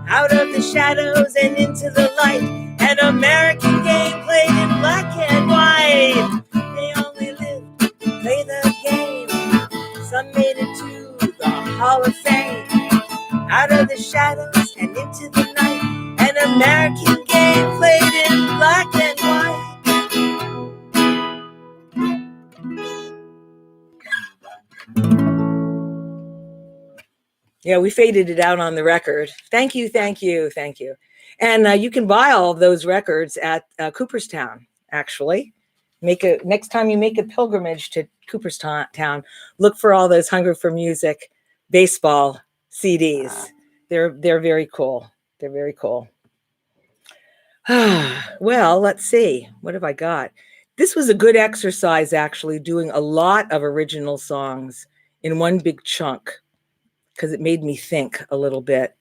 Out of the shadows and into the light, an American game played in black and white. They only lived to play the game. Some made it to the Hall of Fame. Out of the shadows and into the night, an American game Yeah, we faded it out on the record. Thank you, thank you, thank you. And you can buy all of those records at Cooperstown, actually. Next time you make a pilgrimage to Cooperstown, look for all those Hunger for Music baseball CDs. They're very cool. They're very cool. Well, let's see. What have I got? This was a good exercise, actually, doing a lot of original songs in one big chunk, because it made me think a little bit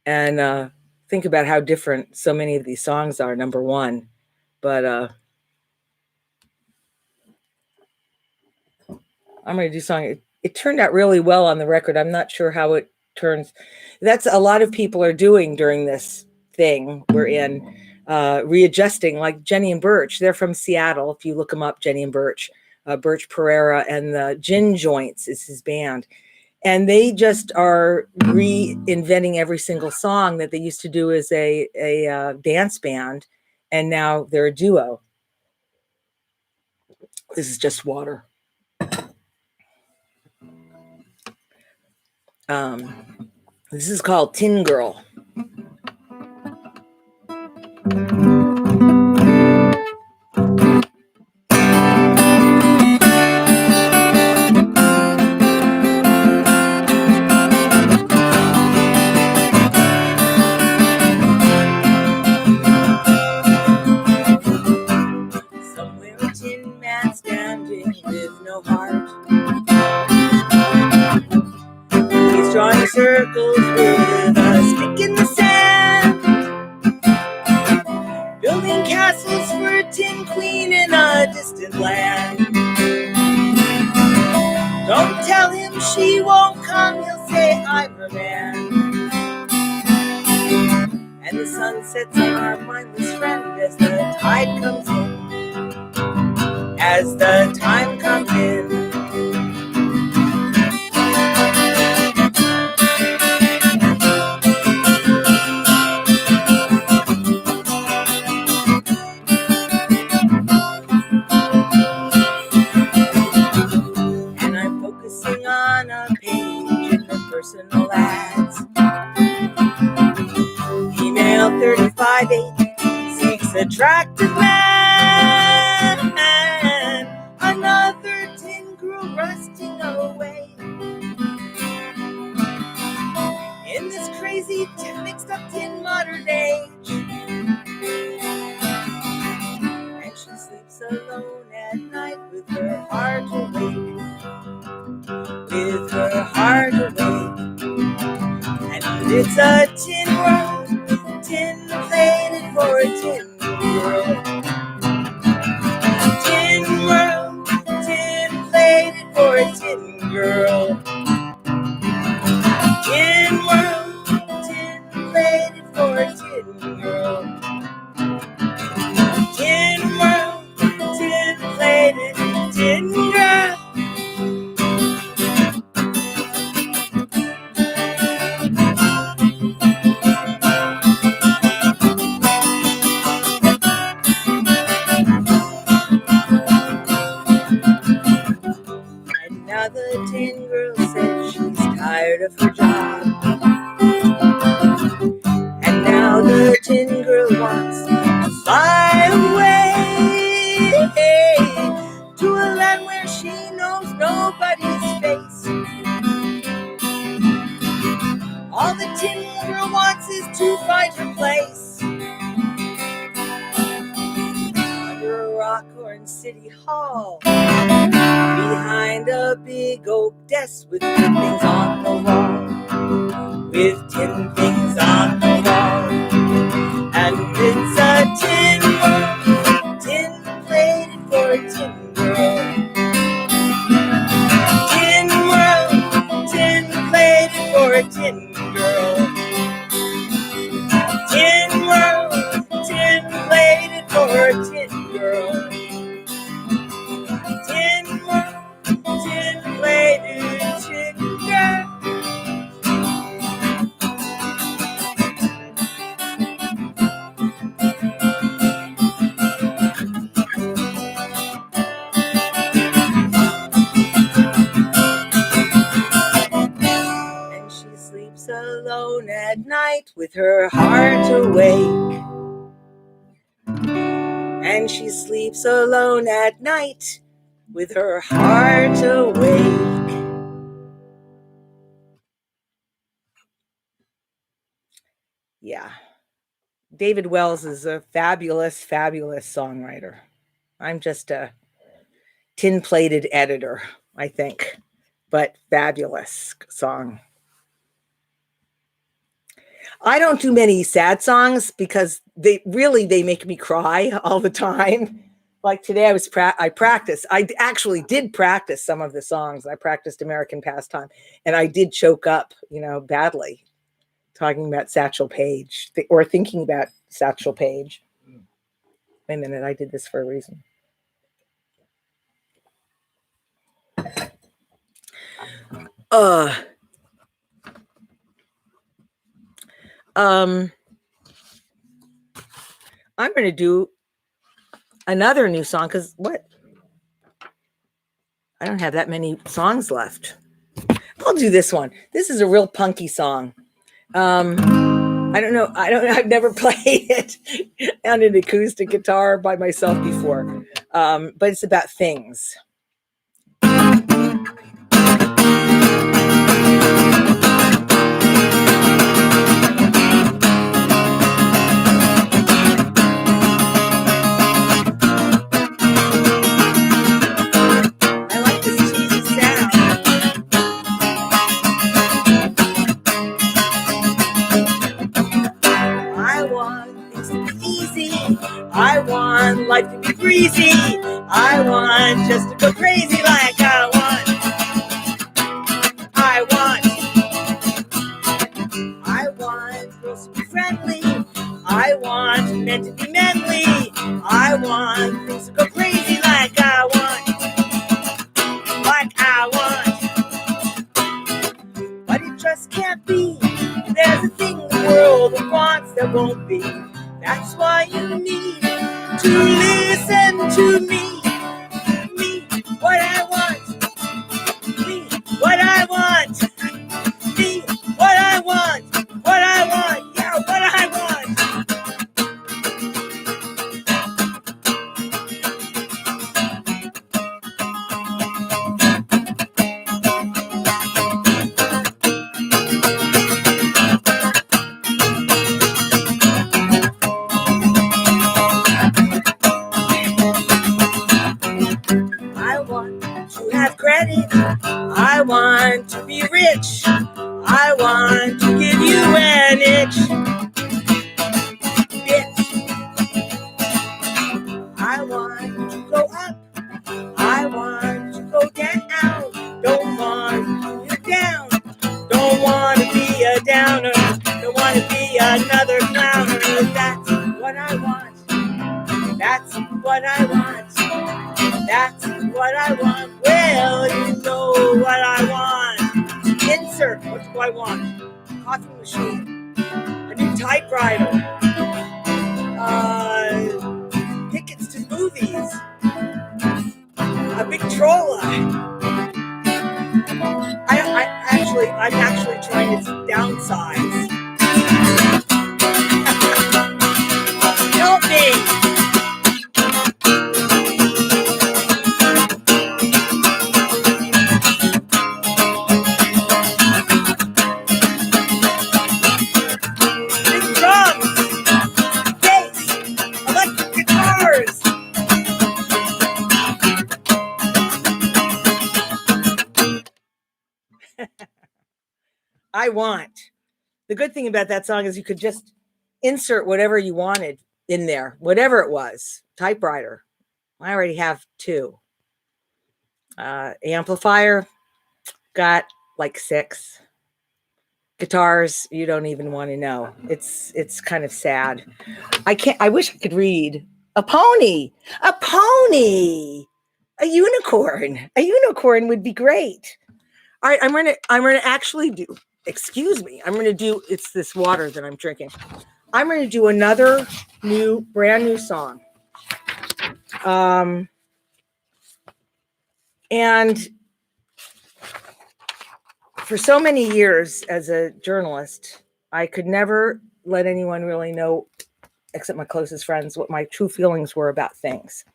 and think about how different so many of these songs are, number one. But I'm going to do song. It turned out really well on the record. I'm not sure how it turns. That's a lot of people are doing during this thing we're in, readjusting, like Jenny and Birch. They're from Seattle. If you look them up, Jenny and Birch, Birch Pereira, and the Gin Joints is his band. And they just are reinventing every single song that they used to do as a dance band. And now they're a duo. This is just water. This is called Tin Girl. Somewhere a tin man standing with no heart. He's drawing circles with a stick in the sand, building castles for a tin queen in a distant land. Don't tell him she won't come, he'll say I'm her man. And the sun sets on our mindless friend as the tide comes in, as the time comes in. And I'm focusing on a page in her personal ads. Female 35-8 seeks attractive man. Another tin girl rusting away in this crazy mixed up tin modern age. And she sleeps alone at night with her heart awake, with her heart awake. And it's a tin world, tin plated for a tin girl. Tin world, tin plated for a tin girl. Tin world, tin plated for a tin girl. Tin world, tin plated, tin girl. And now the tin girl says she's tired of her job. And now the tin girl wants to fly away to a land where she knows nobody's face. All the tin girl wants is to find her place under a rock or in City Hall, behind a big oak desk with tin things on the wall, with tin things on the wall. And it's a tin world, tin plated for a tin girl. Tin world, tin plated for a tin girl. Tin world, tin plated for a tin girl. Tin world, tin plated, tin girl. night with her heart awake, and she sleeps alone at night with her heart awake. Yeah. David Wells is a fabulous, fabulous songwriter. I'm just a tin-plated editor, I think, but fabulous song. I don't do many sad songs because they make me cry all the time. Like today I practiced. I actually did practice some of the songs. I practiced American Pastime, and I did choke up, badly, talking about Satchel Paige or thinking about Satchel Paige. Wait a minute, I did this for a reason. I'm going to do another new song because I don't have that many songs left. I'll do this one. This is a real punky song. I don't know. I've never played it on an acoustic guitar by myself before. But it's about things. I like this cheesy sound. I want things to be easy. I want life to be breezy. I want just to go crazy like I want. I want girls to be friendly. I want men to be manly. I want things to go crazy like I want. But it just can't be. There's a thing the world wants that won't be. That's why you need to listen to me. Me, what I want. Me, what I want. Me, what I want. What I want. Yeah, what I want. I want to have credit. I want to be rich. I want to give you an itch. Bitch. I want to go up. I want to go down. Don't want you down. Don't want to be a downer. Don't want to be another clowner. That's what I want. That's what I want. That's what I want. Well, you know what I want. Insert. What do I want? Coffee machine. A new typewriter. Tickets to movies. A big trolla. I'm actually trying to downsize. Help me. I want. The good thing about that song is you could just insert whatever you wanted in there, whatever it was. Typewriter. I already have 2. Amplifier, got like 6. Guitars, you don't even want to know. It's kind of sad. I wish I could read. A pony. A unicorn. A unicorn would be great. All right, I'm gonna actually do. Excuse me. I'm gonna do. It's this water that I'm drinking. I'm gonna do another brand new song. And for so many years as a journalist, I could never let anyone really know, except my closest friends, what my true feelings were about things.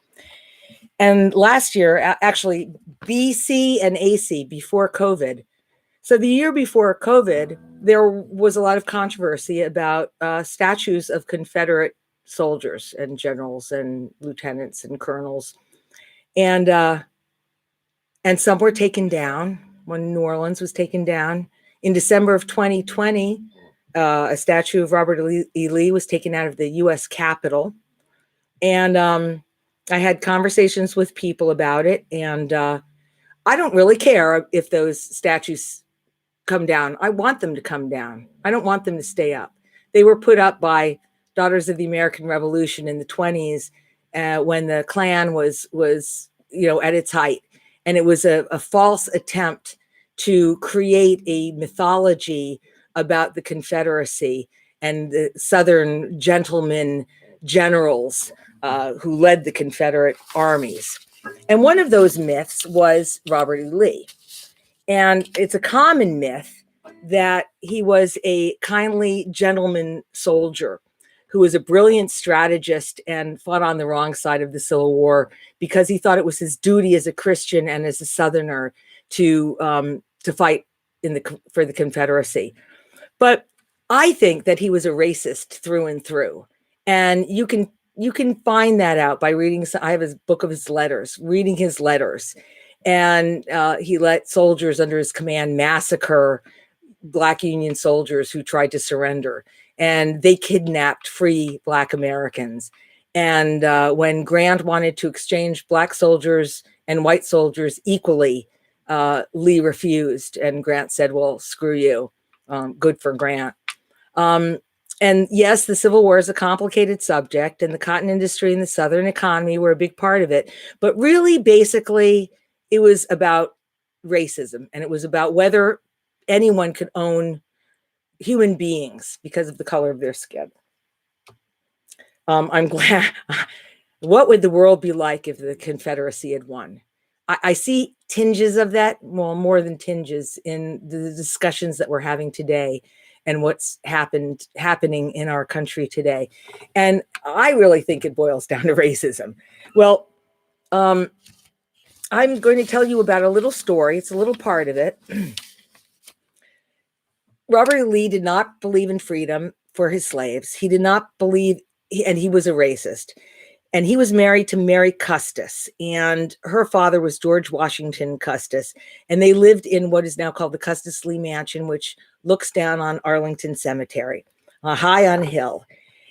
And last year, actually BC and AC, before COVID. So the year before COVID, there was a lot of controversy about statues of Confederate soldiers and generals and lieutenants and colonels. And some were taken down. When New Orleans was taken down in December of 2020, a statue of Robert E. Lee was taken out of the U.S. Capitol. And I had conversations with people about it. And I don't really care if those statues come down. I want them to come down. I don't want them to stay up. They were put up by Daughters of the American Revolution in the 20s when the Klan was at its height. And it was a false attempt to create a mythology about the Confederacy and the Southern gentlemen generals who led the Confederate armies. And one of those myths was Robert E. Lee. And it's a common myth that he was a kindly gentleman soldier who was a brilliant strategist and fought on the wrong side of the Civil War because he thought it was his duty as a Christian and as a Southerner to fight for the Confederacy. But I think that he was a racist through and through. And you can find that out by reading. I have his book of his letters, reading his letters. And he let soldiers under his command massacre Black Union soldiers who tried to surrender. And they kidnapped free Black Americans. And when Grant wanted to exchange Black soldiers and white soldiers equally, Lee refused. And Grant said, well, screw you. Good for Grant. And yes, the Civil War is a complicated subject, and the cotton industry and the Southern economy were a big part of it. But really, basically, it was about racism, and it was about whether anyone could own human beings because of the color of their skin. I'm glad. What would the world be like if the Confederacy had won? I see tinges of that, well, more than tinges, in the discussions that we're having today and what's happening in our country today. And I really think it boils down to racism. Well, I'm going to tell you about a little story. It's a little part of it. Robert E. Lee did not believe in freedom for his slaves. He did not believe, and he was a racist. And he was married to Mary Custis, and her father was George Washington Custis. And they lived in what is now called the Custis Lee Mansion, which looks down on Arlington Cemetery, high on a hill.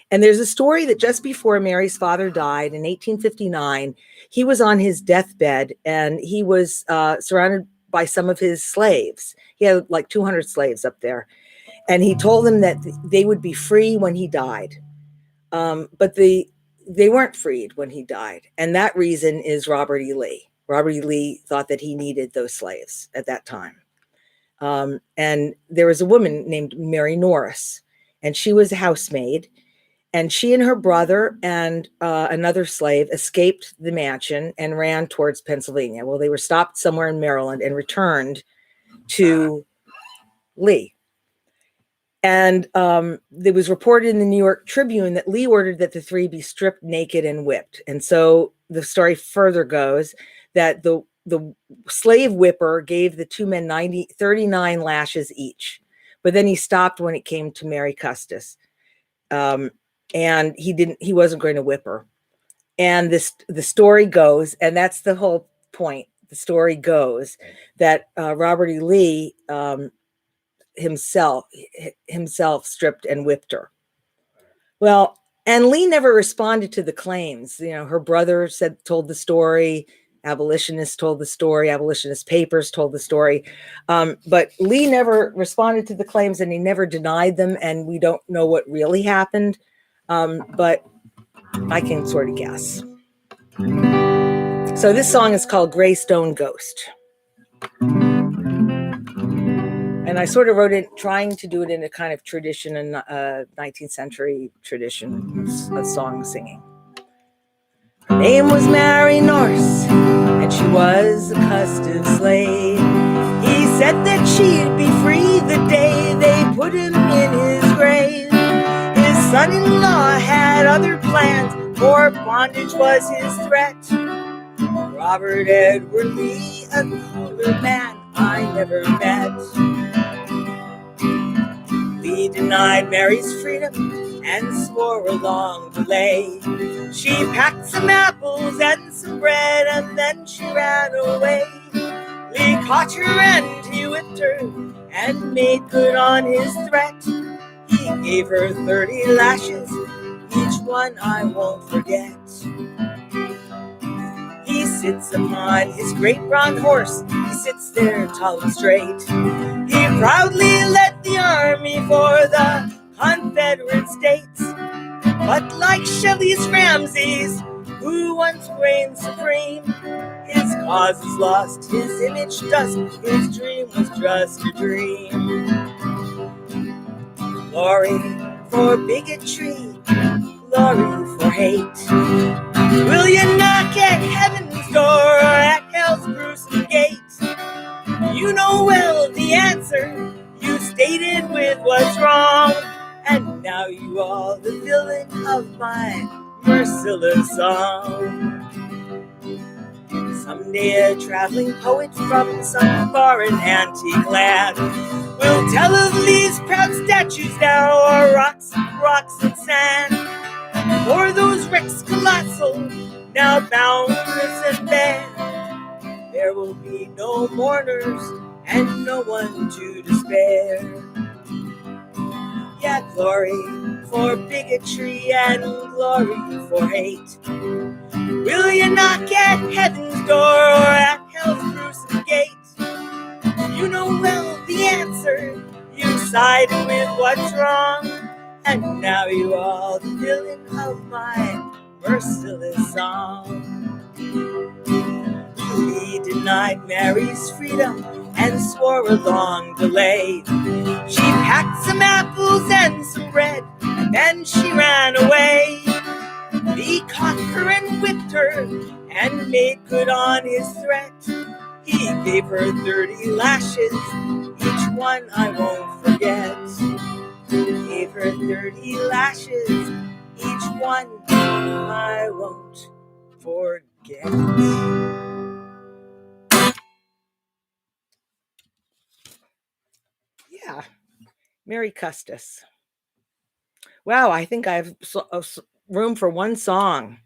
And there's a story that just before Mary's father died in 1859, he was on his deathbed, and he was surrounded by some of his slaves. He had like 200 slaves up there. And he told them that they would be free when he died. But they weren't freed when he died. And that reason is Robert E. Lee. Robert E. Lee thought that he needed those slaves at that time. And there was a woman named Mary Norris, and she was a housemaid. And she and her brother and another slave escaped the mansion and ran towards Pennsylvania. Well, they were stopped somewhere in Maryland and returned to Lee. And it was reported in the New York Tribune that Lee ordered that the three be stripped naked and whipped. And so the story further goes that the slave whipper gave the two men 39 lashes each. But then he stopped when it came to Mary Custis. And he wasn't going to whip her. And the story goes, and that's the whole point. The story goes that Robert E. Lee himself stripped and whipped her. Well, and Lee never responded to the claims. You know, her brother told the story. Abolitionists told the story. Abolitionist papers told the story. But Lee never responded to the claims, and he never denied them. And we don't know what really happened. But I can sort of guess. So this song is called Gray Stone Ghost. And I sort of wrote it, trying to do it in a kind of tradition, a 19th century tradition of song singing. Her name was Mary Norris, and she was a Custis slave. He said that she'd be free the day they put him in his grave. son-in-law had other plans, for bondage was his threat. Robert Edward Lee, a cooler man I never met. Lee denied Mary's freedom and swore a long delay. She packed some apples and some bread, and then she ran away. Lee caught her and he whipped her and made good on his threat. He gave her 30 lashes, each one I won't forget. He sits upon his great brown horse, he sits there tall and straight. He proudly led the army for the Confederate States. But like Shelley's Ramses, who once reigned supreme, his cause is lost, his image dust, his dream was just a dream. Glory for bigotry, glory for hate. Will you knock at heaven's door or at hell's gruesome gate? You know well the answer, you stated with what's wrong, and now you are the villain of my merciless song. Someday a traveling poet from some foreign antique land will tell of these proud statues now are rocks and sand, or those wrecks colossal, now boundless and bare. There will be no mourners and no one to despair. Yeah, glory for bigotry and glory for hate. Will you knock at heaven's door or at hell's gruesome gate? You know well the answer, you sided with what's wrong, and now you are the villain of my merciless song. He denied Mary's freedom and swore a long delay. She packed some apples and some bread, and then she ran away. He caught her and whipped her and made good on his threat. He gave her 30 lashes, each one I won't forget. He gave her 30 lashes, each one I won't forget. Yeah, Mary Custis. Wow, I think I have room for one song.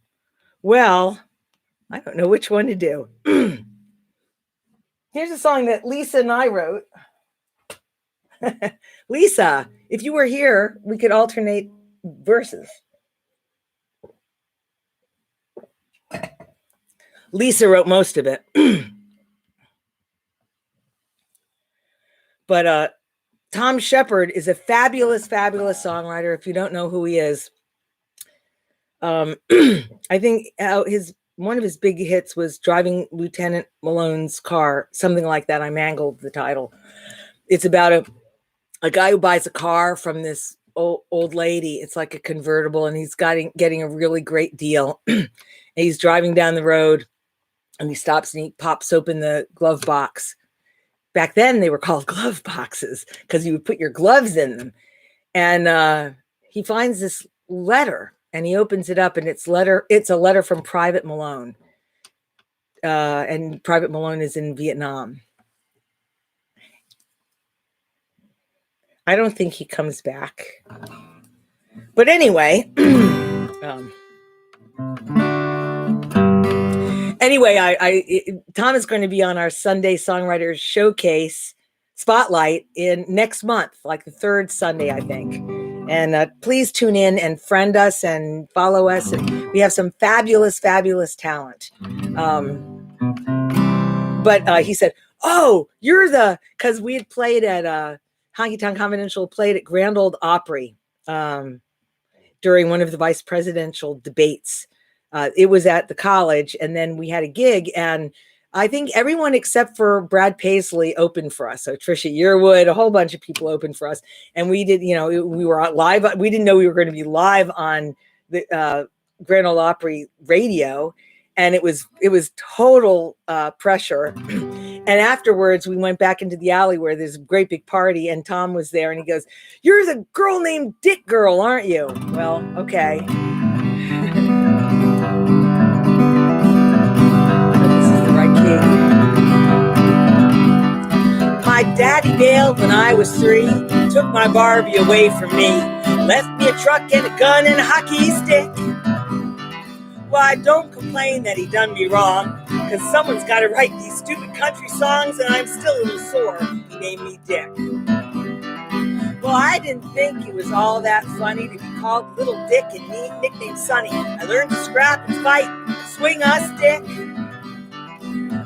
Well, I don't know which one to do. Here's a song that Lisa and I wrote. Lisa, if you were here, we could alternate verses. Lisa wrote most of it. But Tom Shepard is a fabulous, fabulous songwriter. If you don't know who he is, I think one of his big hits was Driving Lieutenant Malone's Car, something like that. I mangled the title. It's about a guy who buys a car from this old lady. It's like a convertible, and he's getting a really great deal. And he's driving down the road, and he stops and he pops open the glove box. Back then, they were called glove boxes because you would put your gloves in them. And he finds this letter, and he opens it up, and it's a letter from Private Malone. And Private Malone is in Vietnam. I don't think he comes back. But anyway, Tom is going to be on our Sunday Songwriters Showcase Spotlight in next month, like the third Sunday, I think. And please tune in and friend us and follow us. And we have some fabulous, fabulous talent. But he said, "Oh, because we had played at Honky Tonk Confidential, played at Grand Ole Opry during one of the vice presidential debates. It was at the college, and then we had a gig, and I think everyone except for Brad Paisley opened for us. So Trisha Yearwood, a whole bunch of people opened for us, and we did. We were live. We didn't know we were going to be live on the Grand Ole Opry radio, and it was total pressure. And afterwards, we went back into the alley where there's a great big party, and Tom was there, and he goes, "You're the girl named Dick Girl, aren't you?" Well, okay. This is the right key. My daddy bailed when I was 3, took my Barbie away from me, left me a truck and a gun and a hockey stick. Well, I don't complain that he done me wrong, because someone's got to write these stupid country songs, and I'm still a little sore he named me Dick. Well, I didn't think it was all that funny to be called Little Dick and nicknamed Sonny. I learned to scrap and fight, swing a stick.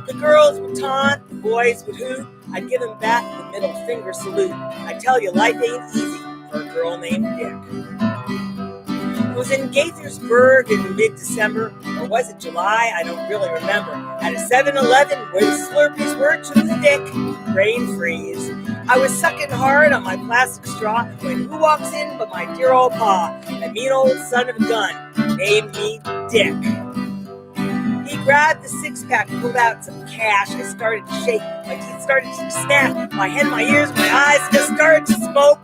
The girls would taunt, the boys would hoot. I'd give them back the middle finger salute. I tell you, life ain't easy for a girl named Dick. It was in Gaithersburg in mid-December, or was it July? I don't really remember. At a 7-Eleven where the Slurpees were to the dick, brain freeze. I was sucking hard on my plastic straw when who walks in but my dear old pa, that mean old son of a gun, named me Dick. He grabbed the six-pack, pulled out some cash. I started to shake, my teeth started to snap, my head, my ears, my eyes just started to smoke.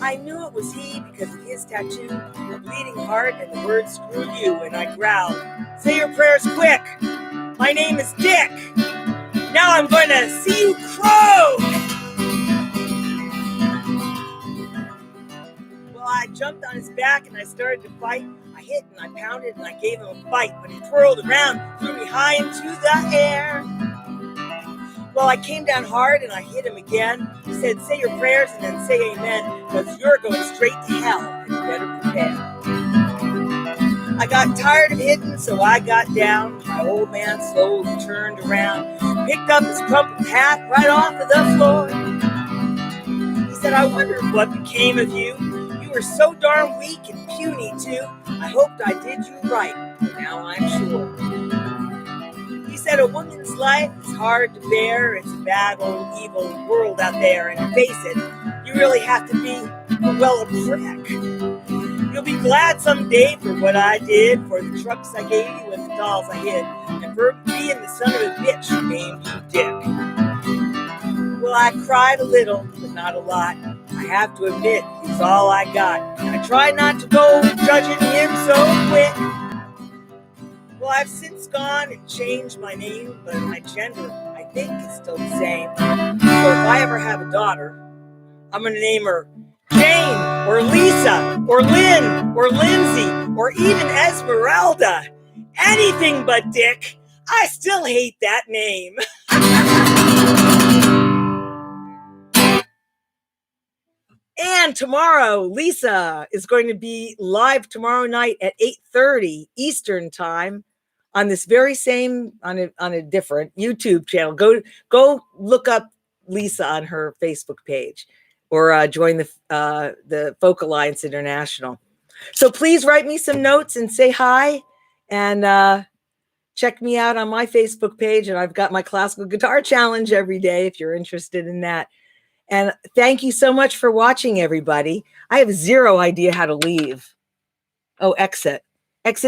I knew it was he because of his tattoo, a bleeding heart, and the word "screw you," and I growled, "Say your prayers quick! My name is Dick! Now I'm going to see you croak!" Well, I jumped on his back and I started to fight. I hit and I pounded and I gave him a bite, but he twirled around, threw me high into the air. Well, I came down hard and I hit him again. He said, "Say your prayers and then say amen, because you're going straight to hell and you better prepare." I got tired of hitting, so I got down. My old man slowly turned around, picked up his crumpled hat right off of the floor. He said, "I wonder what became of you. You were so darn weak and puny, too. I hoped I did you right, but now I'm sure." He said, "A woman's life is hard to bear. It's a bad old evil world out there. And face it, you really have to be, well, a prick. You'll be glad someday for what I did, for the trucks I gave you and the dolls I hid, and for being the son of a bitch named you Dick." Well, I cried a little, but not a lot. I have to admit, he's all I got. And I try not to go judging him so quick. Well, I've since gone and changed my name, but my gender, I think, is still the same. So if I ever have a daughter, I'm going to name her Jane, or Lisa, or Lynn, or Lindsay, or even Esmeralda. Anything but Dick. I still hate that name. And tomorrow, Lisa is going to be live tomorrow night at 8:30 Eastern time on this very same, on a different YouTube channel. Go look up Lisa on her Facebook page, or join the Folk Alliance International. So please write me some notes and say hi, and check me out on my Facebook page. And I've got my classical guitar challenge every day if you're interested in that. And thank you so much for watching, everybody. I have zero idea how to leave. Oh, exit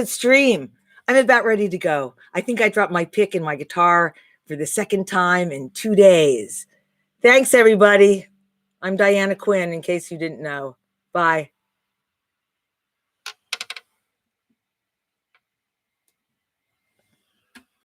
stream. I'm about ready to go. I think I dropped my pick in my guitar for the second time in 2 days. Thanks, everybody. I'm Diana Quinn, in case you didn't know. Bye.